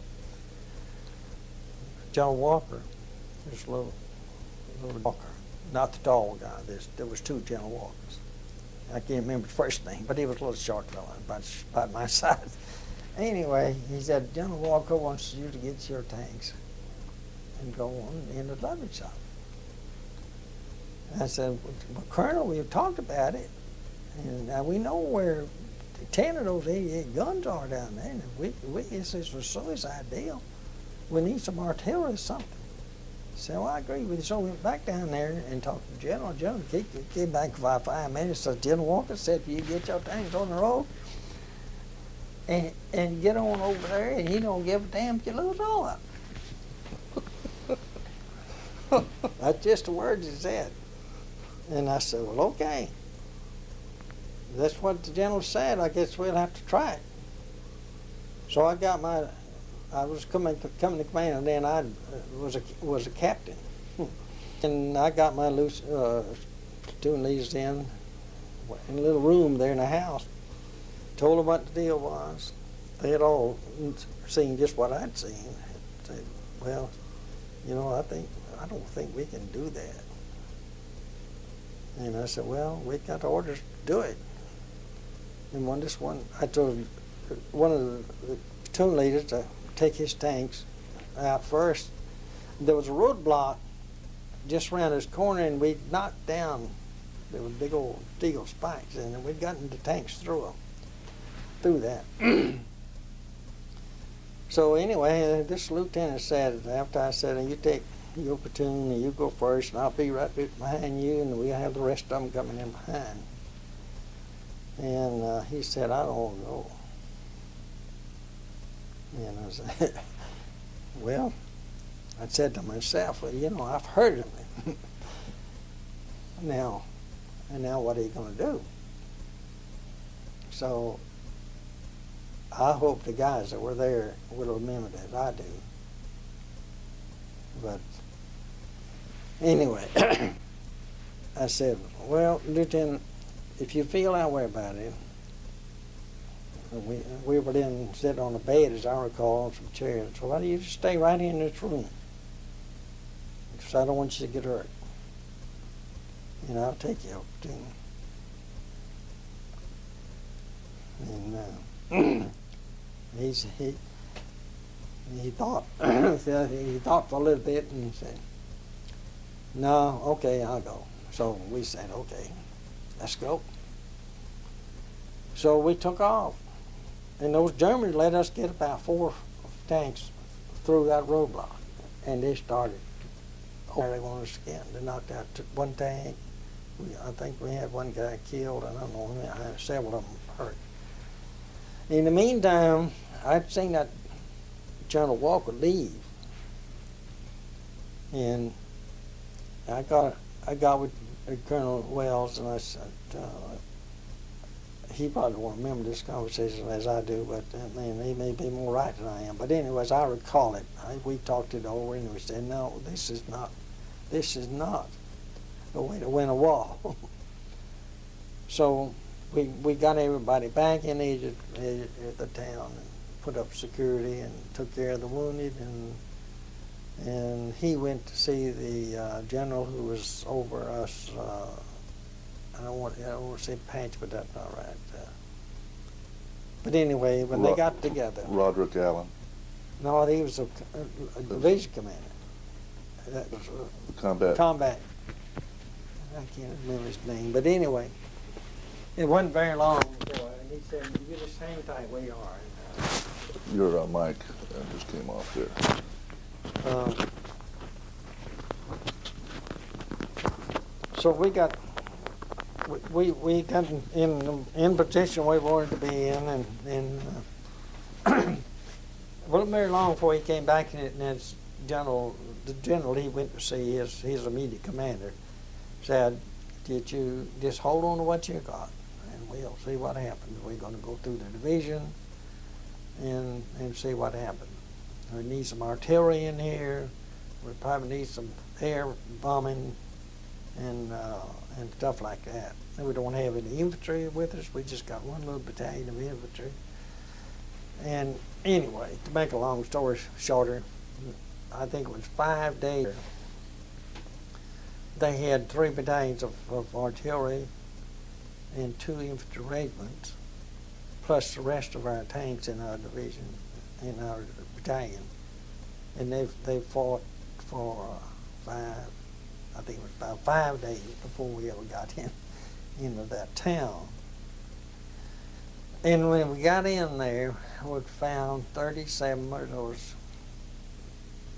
S2: General Walker, this little Walker, not the tall guy. There was 2 General Walkers. I can't remember the first name, but he was a little short fella, about my size. Anyway, he said, General Walker wants you to get your tanks and go on in the luggage shop. I said, well, Colonel, we've talked about it, and now we know where 10 of those 88 guns are down there, and it's a suicide deal. we need some artillery or something. So I agree with you. So we went back down there and talked to General. General came back for about 5 minutes. So General Walker said, if you get your tanks on the road and get on over there, and he don't give a damn if you lose all of them. That's just the words he said. And I said, well, okay. That's what the general said. I guess we'll have to try it. So I got I was coming to command, and then I was a captain. And I got my platoon leaders in a little room there in the house. Told them what the deal was. They had all seen just what I'd seen. Said, well, you know, I don't think we can do that. And I said, well, we got orders to do it. And I told one of the platoon leaders to take his tanks out first. There was a roadblock just around this corner, and we knocked down, there were big old steel spikes, and we'd gotten the tanks through that. So anyway, this lieutenant said, after I said, you take your platoon and you go first, and I'll be right behind you, and we'll have the rest of them coming in behind. And he said, I don't want to go. And I said, well, I said to myself, well, you know, I've heard of him. Now what are you going to do? So I hope the guys that were there will remember that. I do. But anyway, I said, well, Lieutenant, if you feel that way about it, we were then sitting on a bed, as I recall, on some chairs. So why don't you just stay right in this room? Because I don't want you to get hurt. And I'll take you up to him. And he thought he thought for a little bit, and he said, no, okay, I'll go. So we said, okay, let's go. So we took off. And those Germans let us get about 4 tanks through that roadblock. And they started. They wanted us again. They knocked out one tank. I think we had one guy killed. I don't know. I had several of them hurt. In the meantime, I'd seen that General Walker leave. And I got with Colonel Wells, and I said, he probably won't remember this conversation as I do, but he may be more right than I am. But anyways, I recall it. We talked it over, and we said, no, this is not the way to win a war. So we got everybody back in the town and put up security and took care of the wounded, and he went to see the general who was over us. I don't want to say Patch, but that's not right. But anyway, when they got together.
S1: Roderick Allen.
S2: No, he was a division commander. That was combat. I can't remember his name, but anyway, it wasn't very long before, and he said, "You just hang tight where you are."
S1: Your mic just came off there.
S2: So we got in position we wanted to be in, and it wasn't very long before he came back, and the general he went to see his immediate commander said, "Did you just hold on to what you got, and we'll see what happens. We're going to go through the division and see what happens. We need some artillery in here. We probably need some air bombing and stuff like that. And we don't have any infantry with us. We just got one little battalion of infantry." And anyway, to make a long story shorter, I think it was 5 days. They had 3 battalions of artillery and 2 infantry regiments, plus the rest of our tanks in our division, in our battalion. And they fought for I think it was about 5 days before we ever got into that town. And when we got in there, we found 37 of those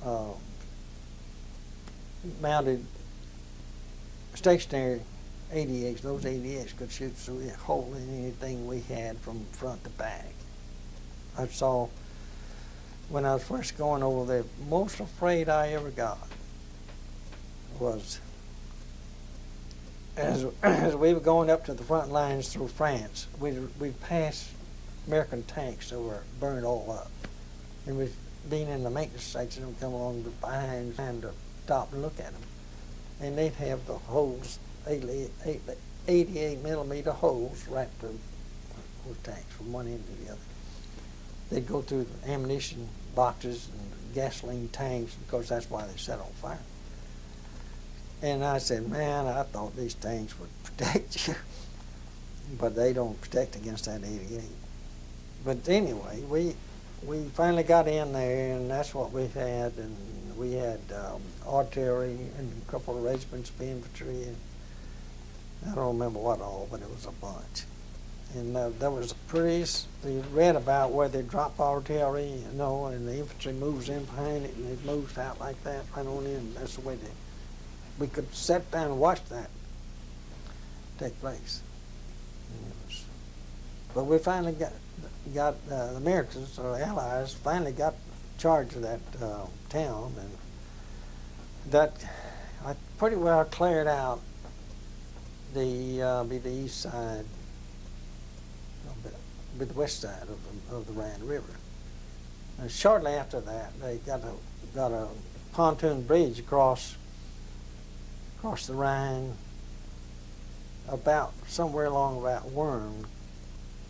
S2: uh, mounted stationary 88s. Those 88s could shoot through a hole in anything we had from front to back. I saw when I was first going over there, most afraid I ever got was as we were going up to the front lines through France, we'd pass American tanks that were burned all up. And we'd been in the maintenance section and come along behind and stop and look at them. And they'd have the holes, 88 millimeter holes right through those tanks from one end to the other. They'd go through the ammunition boxes and gasoline tanks, because that's why they set on fire. And I said, man, I thought these tanks would protect you, but they don't protect against that 88. But anyway, we finally got in there, and that's what we had. And we had artillery and a couple of regiments of infantry, and I don't remember what all, but it was a bunch. And there was a priest. We read about where they drop artillery, you know, and the infantry moves in behind it, and it moves out like that, right on in. That's the way we could sit down and watch that take place. But we finally got the Americans, or Allies, finally got charge of that town, and that I pretty well cleared out the east side, the west side of the Rhine River. And shortly after that, they got a pontoon bridge across the Rhine, about somewhere along about Worm,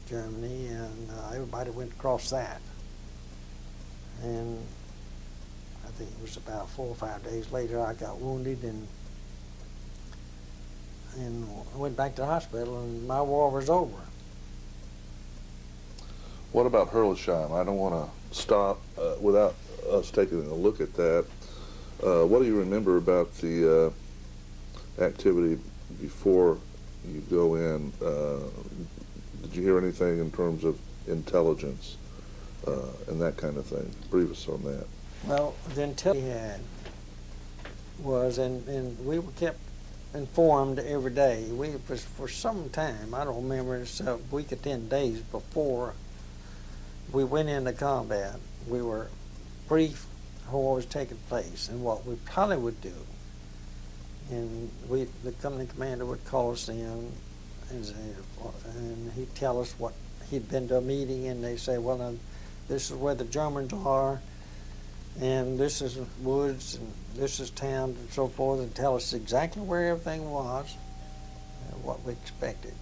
S2: Germany, and everybody went across that. And I think it was about 4 or 5 days later I got wounded and I went back to the hospital, and my war was over.
S1: What about Herlesheim? I don't want to stop without us taking a look at that. What do you remember about the activity before you go in? Did you hear anything in terms of intelligence and that kind of thing? Brief us on that.
S2: Well, the intelligence we had was, and we were kept informed every day. We was for some time, I don't remember, it's a week or 10 days before we went into combat, we were briefed on what was taking place and what we probably would do. And the company commander would call us in, and he'd tell us what he'd been to a meeting, and they say, well, now, this is where the Germans are, and this is woods, and this is town, and so forth, and tell us exactly where everything was and what we expected.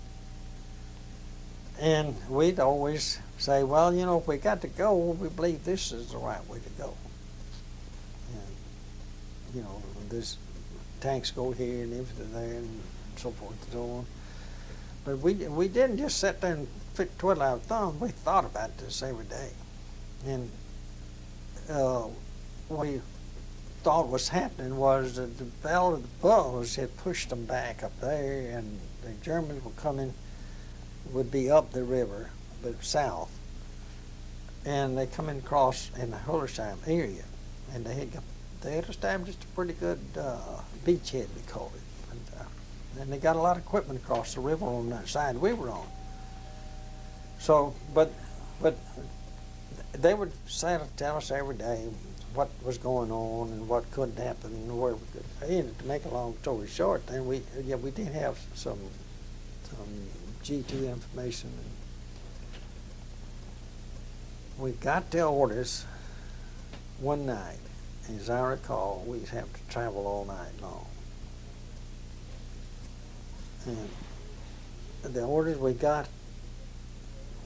S2: And we'd always say, well, you know, if we got to go, we believe this is the right way to go. And, you know, this tanks go here and everything there and so forth and so on. But we didn't just sit there and twiddle our thumbs. We thought about this every day. And what we thought was happening was that the Battle of the Bulge had pushed them back up there, and the Germans were coming, would be up the river, but south. And they come in across in the Herlesheim area, and they had established a pretty good beachhead, we called it. And they got a lot of equipment across the river on that side we were on. So, but they would tell us every day what was going on and what couldn't happen and where we could. And to make a long story short, then we did have some G2 information. We got the orders one night. As I recall, we'd have to travel all night long. And the orders we got,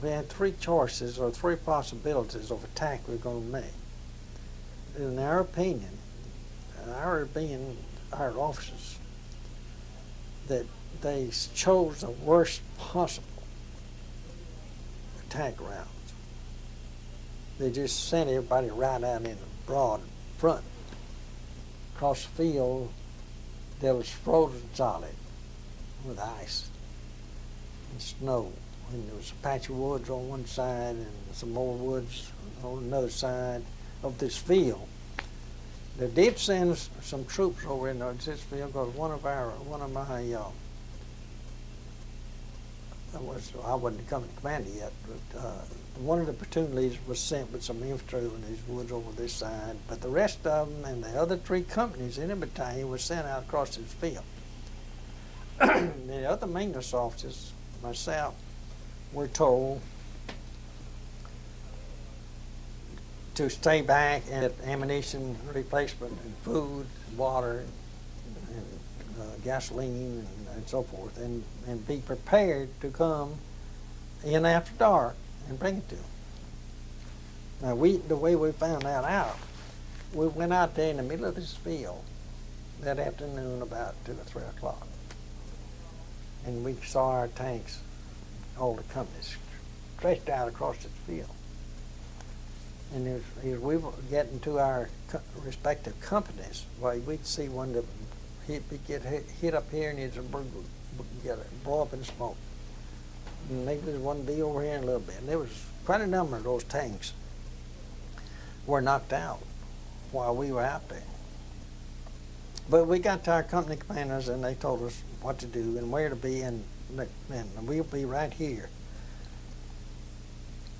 S2: we had three choices or three possibilities of attack we were going to make. In our opinion, our officers, that they chose the worst possible attack route. They just sent everybody right out in the broad front. Across the field, there was frozen solid with ice and snow. And there was a patch of woods on one side and some more woods on another side of this field. they did send some troops over in this field because one of my I wasn't company commander yet, but one of the platoon leaders was sent with some infantry in these woods over this side, but the rest of them and the other 3 companies in the battalion was sent out across this field. The other maintenance officers, myself, were told to stay back and get ammunition replacement and food, water, and gasoline and so forth, and be prepared to come in after dark and bring it to them. Now, the way we found that out, we went out there in the middle of this field that afternoon about 2 or 3 o'clock, and we saw our tanks, all the companies, stretched out across this field. And as we were getting to our respective companies, well, we'd see one that he'd get hit up here and he'd blow up in smoke. And maybe there's one be over here in a little bit. And there was quite a number of those tanks were knocked out while we were out there. But we got to our company commanders and they told us what to do and where to be, and we'll be right here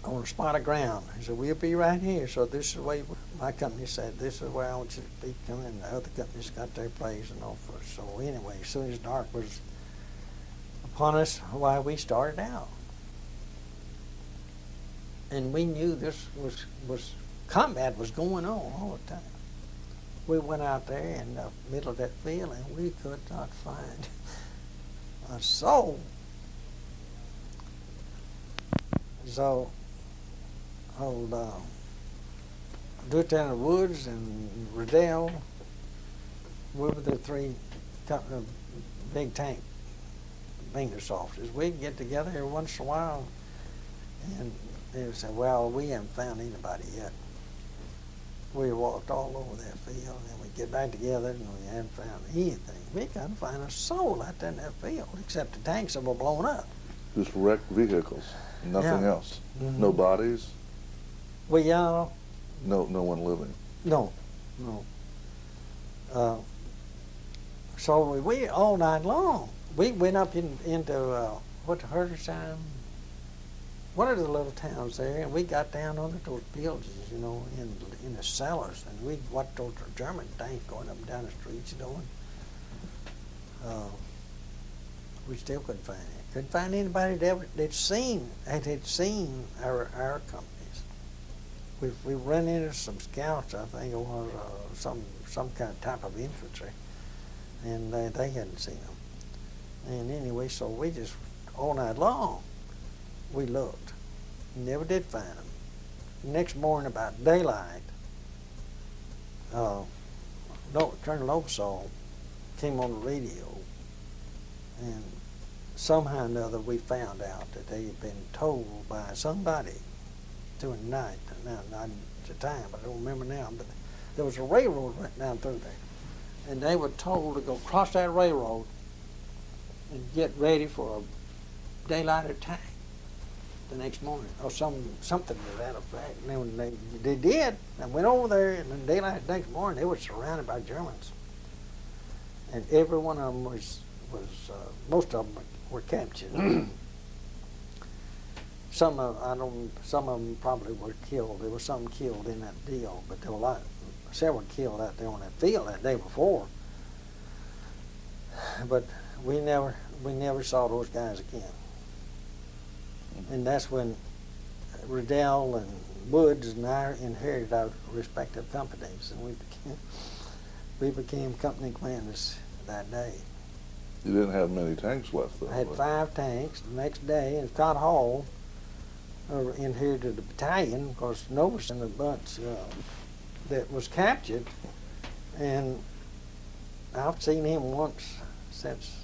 S2: on a spot of ground. He said, we'll be right here. So this is the way my company said, this is where I want you to be coming. The other companies got their place and all for. So anyway, as soon as dark was upon us, why we started out. And we knew this was combat was going on all the time. We went out there in the middle of that field and we could not find a soul. So old Lieutenant Woods and Riddell, we were the 3 big tank maintenance officers. We'd get together every once in a while and they would say, well, we haven't found anybody yet. We walked all over that field and we'd get back together and we hadn't found anything. We couldn't find a soul out there in that field except the tanks that were blown up.
S1: Just wrecked vehicles, nothing else.
S2: Mm-hmm.
S1: No bodies?
S2: Well,
S1: No one living?
S2: No. So we all night long, we went up into what's Herderstown? One of the little towns there, and we got down under those buildings, you know, in the cellars, and we watched those German tanks going up and down the streets, you know. We still couldn't find it. Couldn't find anybody that had seen our companies. We ran into some scouts, I think it was some kind of type of infantry, and they hadn't seen them. And anyway, so we just all night long we looked, never did find them. Next morning about daylight, Colonel Obersall came on the radio, and somehow or another we found out that they had been told by somebody during the night. Now, not at the time, I don't remember now, but there was a railroad right down through there. And they were told to go across that railroad and get ready for a daylight attack the next morning, or something to that effect. And then they did, and went over there, and then daylight the next morning, they were surrounded by Germans. And every one of them was most of them were captured. Some of them probably were killed. There was some killed in that deal, but there were several killed out there on that field that day before. But we never saw those guys again. And that's when Riddell and Woods and I inherited our respective companies, and we became company commanders that day.
S1: You didn't have many tanks left, though.
S2: I had 5 tanks. The next day, and Scott Hall inherited the battalion, because Novus in the bunch that was captured, and I've seen him once since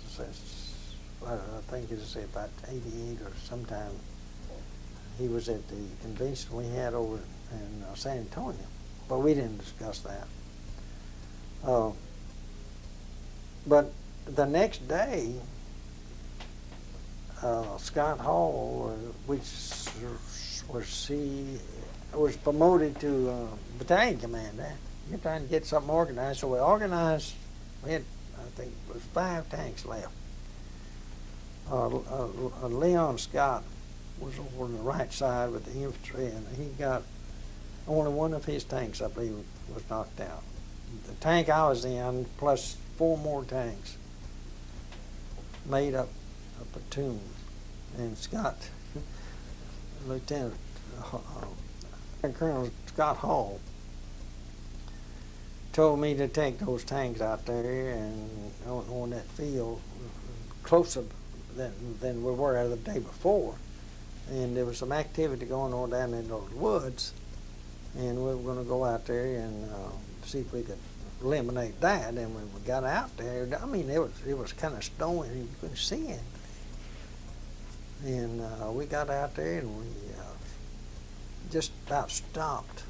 S2: I think it was about 88 or sometime. He was at the convention we had over in San Antonio, but we didn't discuss that. But the next day, Scott Hall, was promoted to battalion commander, You're trying to get something organized. So we organized. We had, I think, it was 5 tanks left. Leon Scott was over on the right side with the infantry, and he got only one of his tanks, I believe, was knocked out. The tank I was in, plus 4 more tanks, made up a platoon. And Scott, Lieutenant Colonel Scott Hall, told me to take those tanks out there and on that field closer than we were the day before. And there was some activity going on down in those woods, and we were going to go out there and see if we could eliminate that. And when we got out there, I mean, it was kind of snowy and you couldn't see anything. And we got out there and we just about stopped.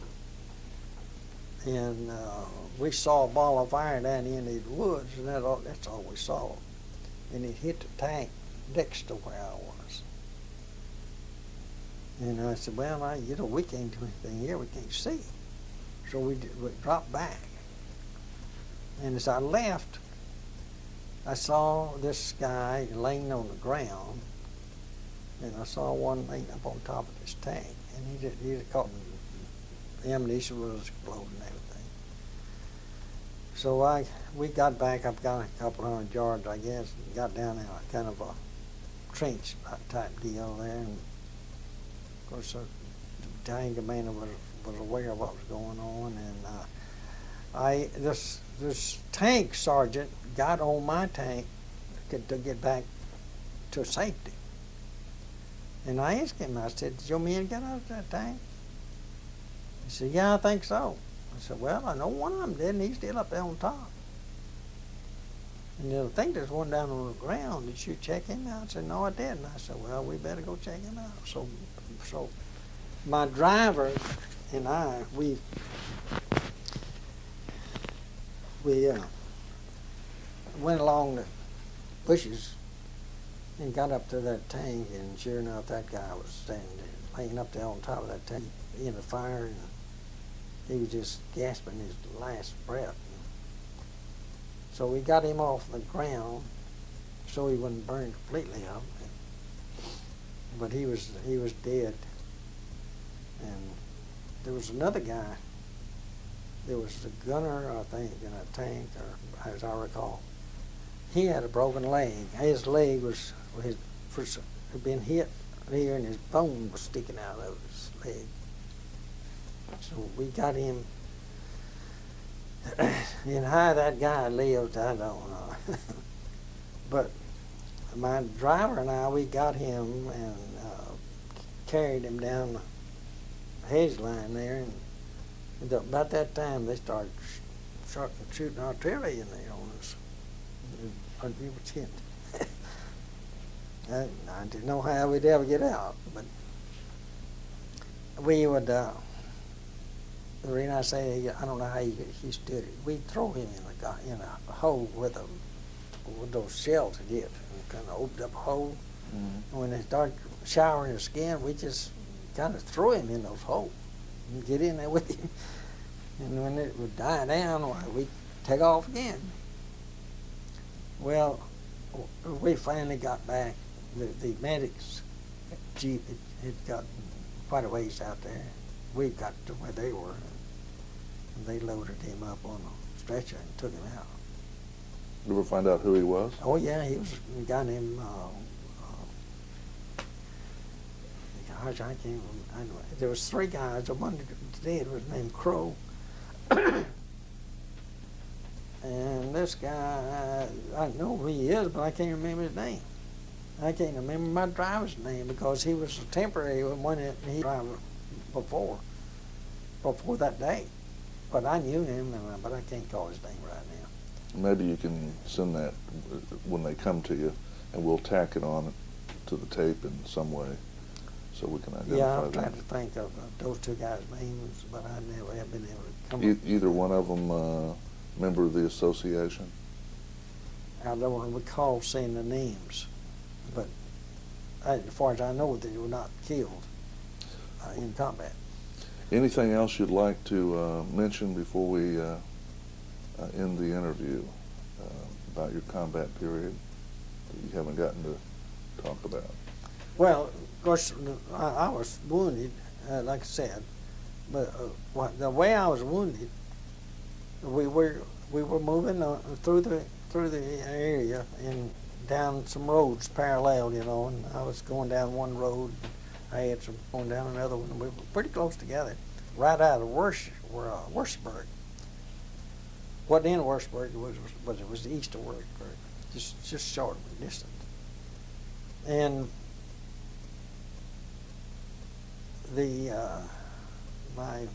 S2: And we saw a ball of fire down in the woods, and that's all we saw. And it hit the tank next to where I was. And I said, well, we can't do anything here. We can't see. So we dropped back. And as I left, I saw this guy laying on the ground, and I saw one laying up on top of this tank. And he had caught the ammunition was exploding and everything. So we got back. I've got a couple hundred yards, I guess, and got down in a kind of a trench type deal there. And of course, the battalion commander was aware of what was going on, and this tank sergeant got on my tank to get back to safety. And I asked him, I said, did your men get out of that tank? He said, yeah, I think so. I said, well, I know one of them did, and he's still up there on top. And I think there's one down on the ground. Did you check him out? I said, no, I didn't. I said, well, we better go check him out. So my driver and I, we went along the bushes and got up to that tank, and sure enough, that guy was standing there, laying up there on top of that tank in the fire, and he was just gasping his last breath. So we got him off the ground so he wouldn't burn completely up. But he was dead. And there was another guy. There was the gunner, I think, in a tank, or as I recall. He had a broken leg. His leg had been hit here, and his bone was sticking out of his leg. So we got him. And how that guy lived, I don't know. But my driver and I, we got him and carried him down the hedge line there. And about that time, they started shooting artillery in there on us. We was hit. I didn't know how we'd ever get out, but we would. The reason I say I don't know how he stood it. We'd throw him in a hole with those shells to get, and kind of opened up a hole. Mm-hmm. And when they started showering his skin, we just kind of threw him in those holes and get in there with him. And when it would die down, we'd take off again. Well, we finally got back. The medics' jeep had gotten quite a ways out there. We got to where they were, and they loaded him up on a stretcher and took him out.
S1: You ever find out who he was?
S2: Oh yeah, he was a guy named. Gosh, I can't remember. There was 3 guys. The one that did was named Crow. And this guy, I know who he is, but I can't remember his name. I can't remember my driver's name because he was a temporary one that he drove before that day. But I knew him, but I can't call his name right now.
S1: Maybe you can send that when they come to you, and we'll tack it on to the tape in some way so we can identify them.
S2: Yeah, I'm trying to think of those 2 guys' names, but I never have been able to come up.
S1: Either one of them member of the association?
S2: I don't recall seeing the names, but as far as I know, they were not killed in combat.
S1: Anything else you'd like to mention before we end the interview about your combat period that you haven't gotten to talk about?
S2: Well, of course, I was wounded, like I said, but the way I was wounded, we were moving through the area and down some roads parallel, you know, and I was going down one road, I had some going down another one, and we were pretty close together, right out of Worcestersburg. Wasn't in Worcestersburg, it was east of Worcestersburg, just short of distance. And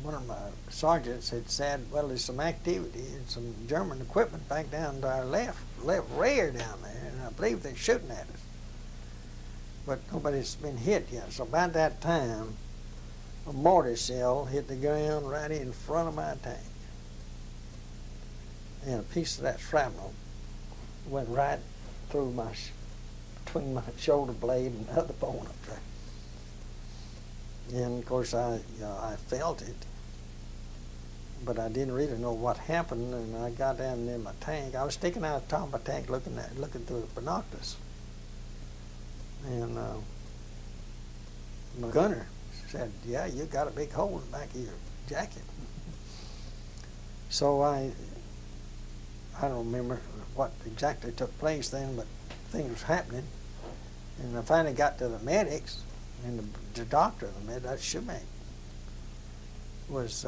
S2: one of my sergeants had said, well, there's some activity and some German equipment back down to our left rear down there, and I believe they're shooting at us. But nobody's been hit yet. So about that time, a mortar shell hit the ground right in front of my tank. And a piece of that shrapnel went right through between my shoulder blade and the other bone up there. And of course I felt it, but I didn't really know what happened. And I got down in my tank. I was sticking out the top of my tank, looking through the binoculars. And my gunner said, "Yeah, you got a big hole in the back of your jacket." So I don't remember what exactly took place then, but things was happening. And I finally got to the medics, and the doctor of the med, that Schumate, was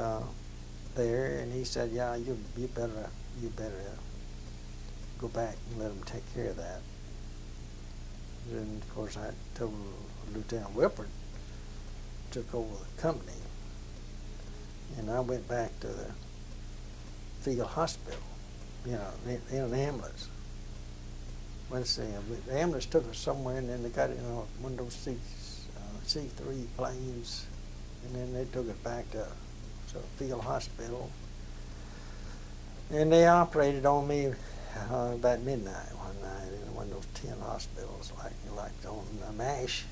S2: there, and he said, "Yeah, you better go back and let them take care of that." And of course, I told Lieutenant Whippert, took over the company, and I went back to the field hospital, you know, in an ambulance. Let's see, the ambulance took us somewhere, and then they got it in one of those C-3 planes, and then they took it back to the field hospital. And they operated on me about midnight one night in one of those 10 hospitals, like on MASH,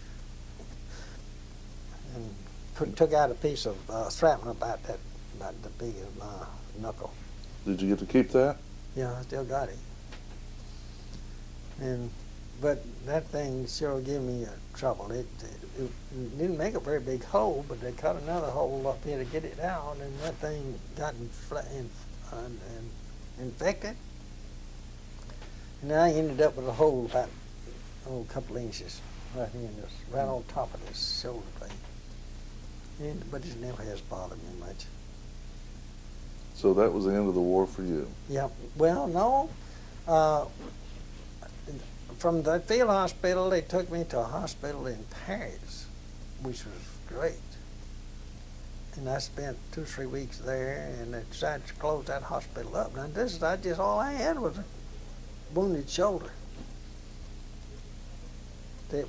S2: and took out a piece of shrapnel about the big of my knuckle.
S1: Did you get to keep that?
S2: Yeah, I still got it. But that thing sure gave me trouble. It didn't make a very big hole, but they cut another hole up here to get it out, and that thing got infected. And I ended up with a hole about a couple inches right on top of this shoulder blade. But it never has bothered me much.
S1: So that was the end of the war for you?
S2: Yeah. Well, no. From the field hospital, they took me to a hospital in Paris, which was great. And I spent 2 or 3 weeks there, and they decided to close that hospital up. Now, all I had was a wounded shoulder.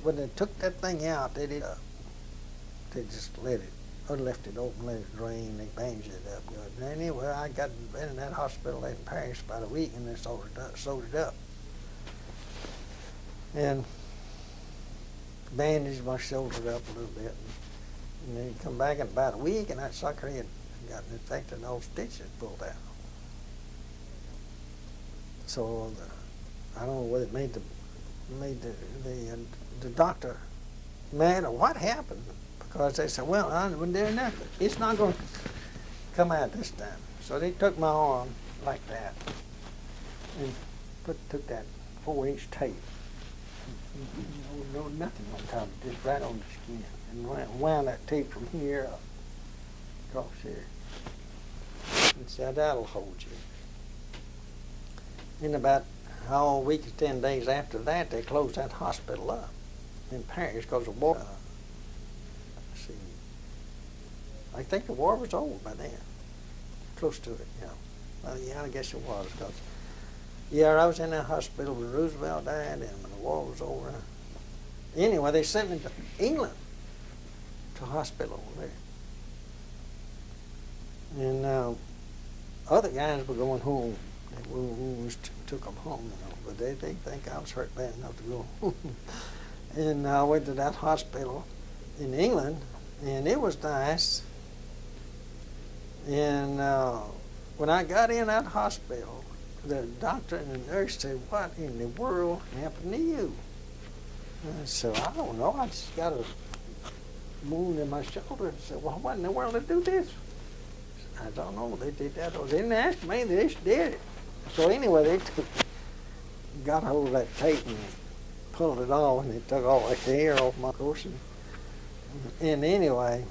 S2: When they took that thing out, they they just left it open, let it drain, they bandaged it up good. And anyway, I got in that hospital in Paris about a week, and they sewed it up. And bandaged my shoulder up a little bit. And then come back in about a week, and that sucker had gotten infected, and all stitches pulled out. So I don't know whether it made the doctor mad or what happened, because they said, well, it's not going to come out this time. So they took my arm like that and took that 4-inch tape. No, nothing on top of it, just right on the skin, and wound that tape from here up across here, and said, that'll hold you. In about a week or 10 days after that, they closed that hospital up in Paris because of war. I think the war was over by then, close to it, you know. Well, yeah, I guess it was, because I was in that hospital when Roosevelt died, and when the war was over. Anyway, they sent me to England, to a hospital over there. And other guys were going home. We took them home, you know, but they think I was hurt bad enough to go home. And I went to that hospital in England, and it was nice, And when I got in that hospital, the doctor and the nurse said, "What in the world happened to you?" And I said, "I don't know. I just got a wound in my shoulder." And said, "Well, what in the world did do this?" I don't know. They did that. They didn't ask me. They just did it. So anyway, got hold of that tape and pulled it off, and they took all the hair off my course. And anyway,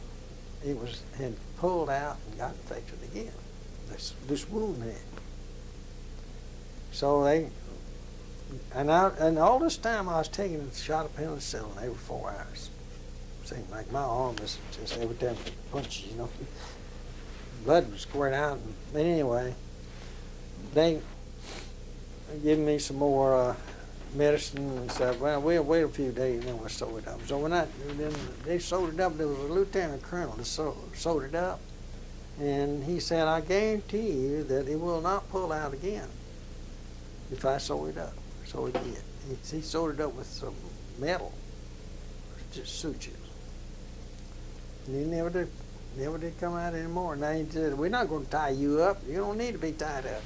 S2: it had pulled out and got infected again. This wound had. So and all this time I was taking a shot of penicillin every 4 hours. Seemed like my arm was just every time it punched, blood was squirting out. But anyway, they gave me some more medicine and said, "Well, we'll wait a few days and then we'll sew it up." So then they sewed it up. There was a lieutenant colonel that sewed it up, and he said, "I guarantee you that it will not pull out again if I sew it up." So he did. He sewed it up with some metal, just sutures. And he never did come out anymore. And they said, "We're not going to tie you up. You don't need to be tied up."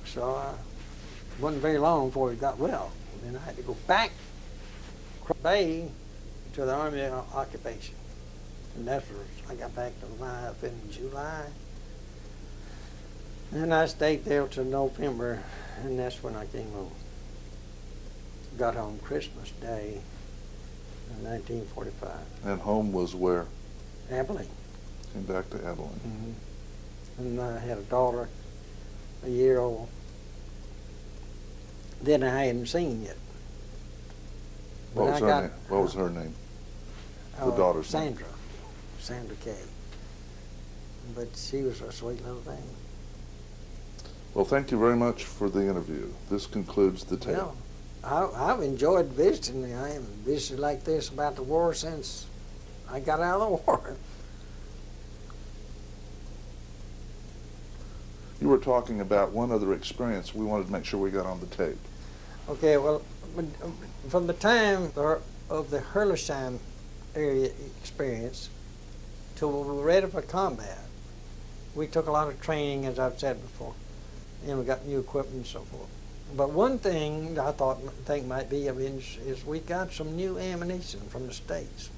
S2: So it wasn't very long before he got well. Then I had to go back across the bay to the Army occupation. And that's where I got back to life in July. And I stayed there till November, and that's when I came home. Got home Christmas Day in 1945.
S1: And home was where?
S2: Abilene.
S1: Came back to Abilene.
S2: Mm-hmm. And I had a daughter, a year old. Then I hadn't seen yet.
S1: What was her name? What was her name? The daughter's
S2: Sandra. Sandra Kay. But she was a sweet little thing.
S1: Well, thank you very much for the interview. This concludes the tape.
S2: Well, I've enjoyed visiting. I haven't visited like this about the war since I got out of the war.
S1: You were talking about one other experience we wanted to make sure we got on the tape.
S2: Okay, well, from the time of the Herlisheim area experience till we were ready for combat, we took a lot of training, as I've said before, and we got new equipment and so forth. But one thing I think might be of interest is we got some new ammunition from the States.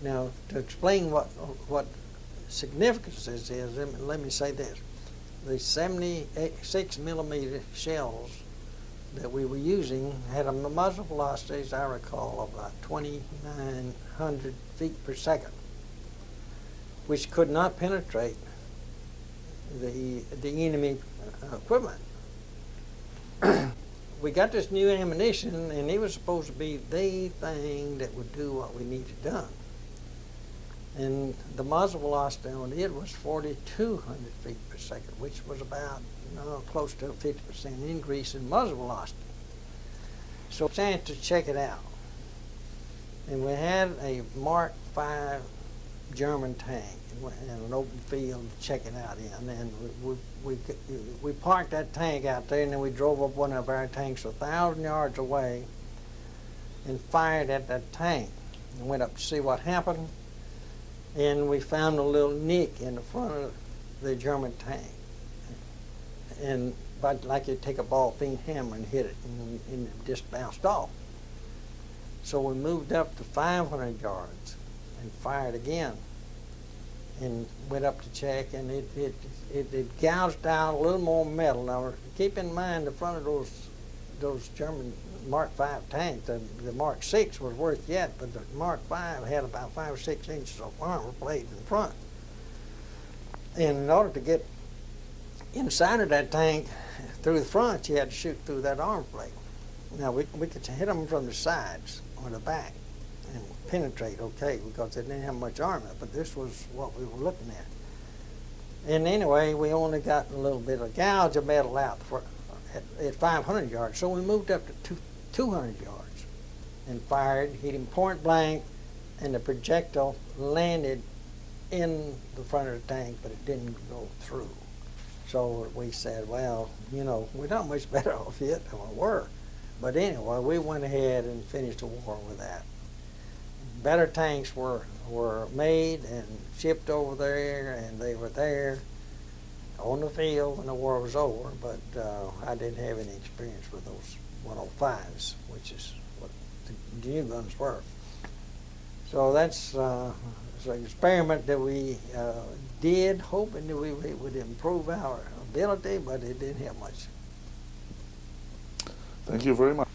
S2: Now, to explain what significance this is, let me say this. The 76 millimeter shells that we were using had a muzzle velocity, as I recall, of about 2,900 feet per second, which could not penetrate the enemy equipment. We got this new ammunition, and it was supposed to be the thing that would do what we needed done. And the muzzle velocity on it was 4,200 feet per second, which was about close to a 50% increase in muzzle velocity. So we chance to check it out. And we had a Mark V German tank and an open field to check it out in. And we parked that tank out there, and then we drove up one of our tanks 1,000 yards away and fired at that tank. And went up to see what happened. And we found a little nick in the front of the German tank. And like you'd take a ball-peen hammer and hit it, and it just bounced off. So we moved up to 500 yards and fired again, and went up to check, and it gouged out a little more metal. Now keep in mind, the front of those German Mark V tanks, the Mark VI was worth yet, but the Mark V had about 5 or 6 inches of armor plate in front. And in order to get inside of that tank through the front, you had to shoot through that armor plate. Now we could hit them from the sides or the back and penetrate okay, because they didn't have much armor, but this was what we were looking at. And anyway, we only got a little bit of gouge of metal out at 500 yards, so we moved up to 200 yards and fired, hit him point blank, and the projectile landed in the front of the tank, but it didn't go through. So we said, well, we're not much better off yet than we were. But anyway, we went ahead and finished the war with that. Better tanks were were made and shipped over there, and they were there on the field when the war was over, but I didn't have any experience with those 105s, which is what the new guns were. So that's it's an experiment that we did, hoping that we would improve our ability, but it didn't help much.
S1: Thank you very much.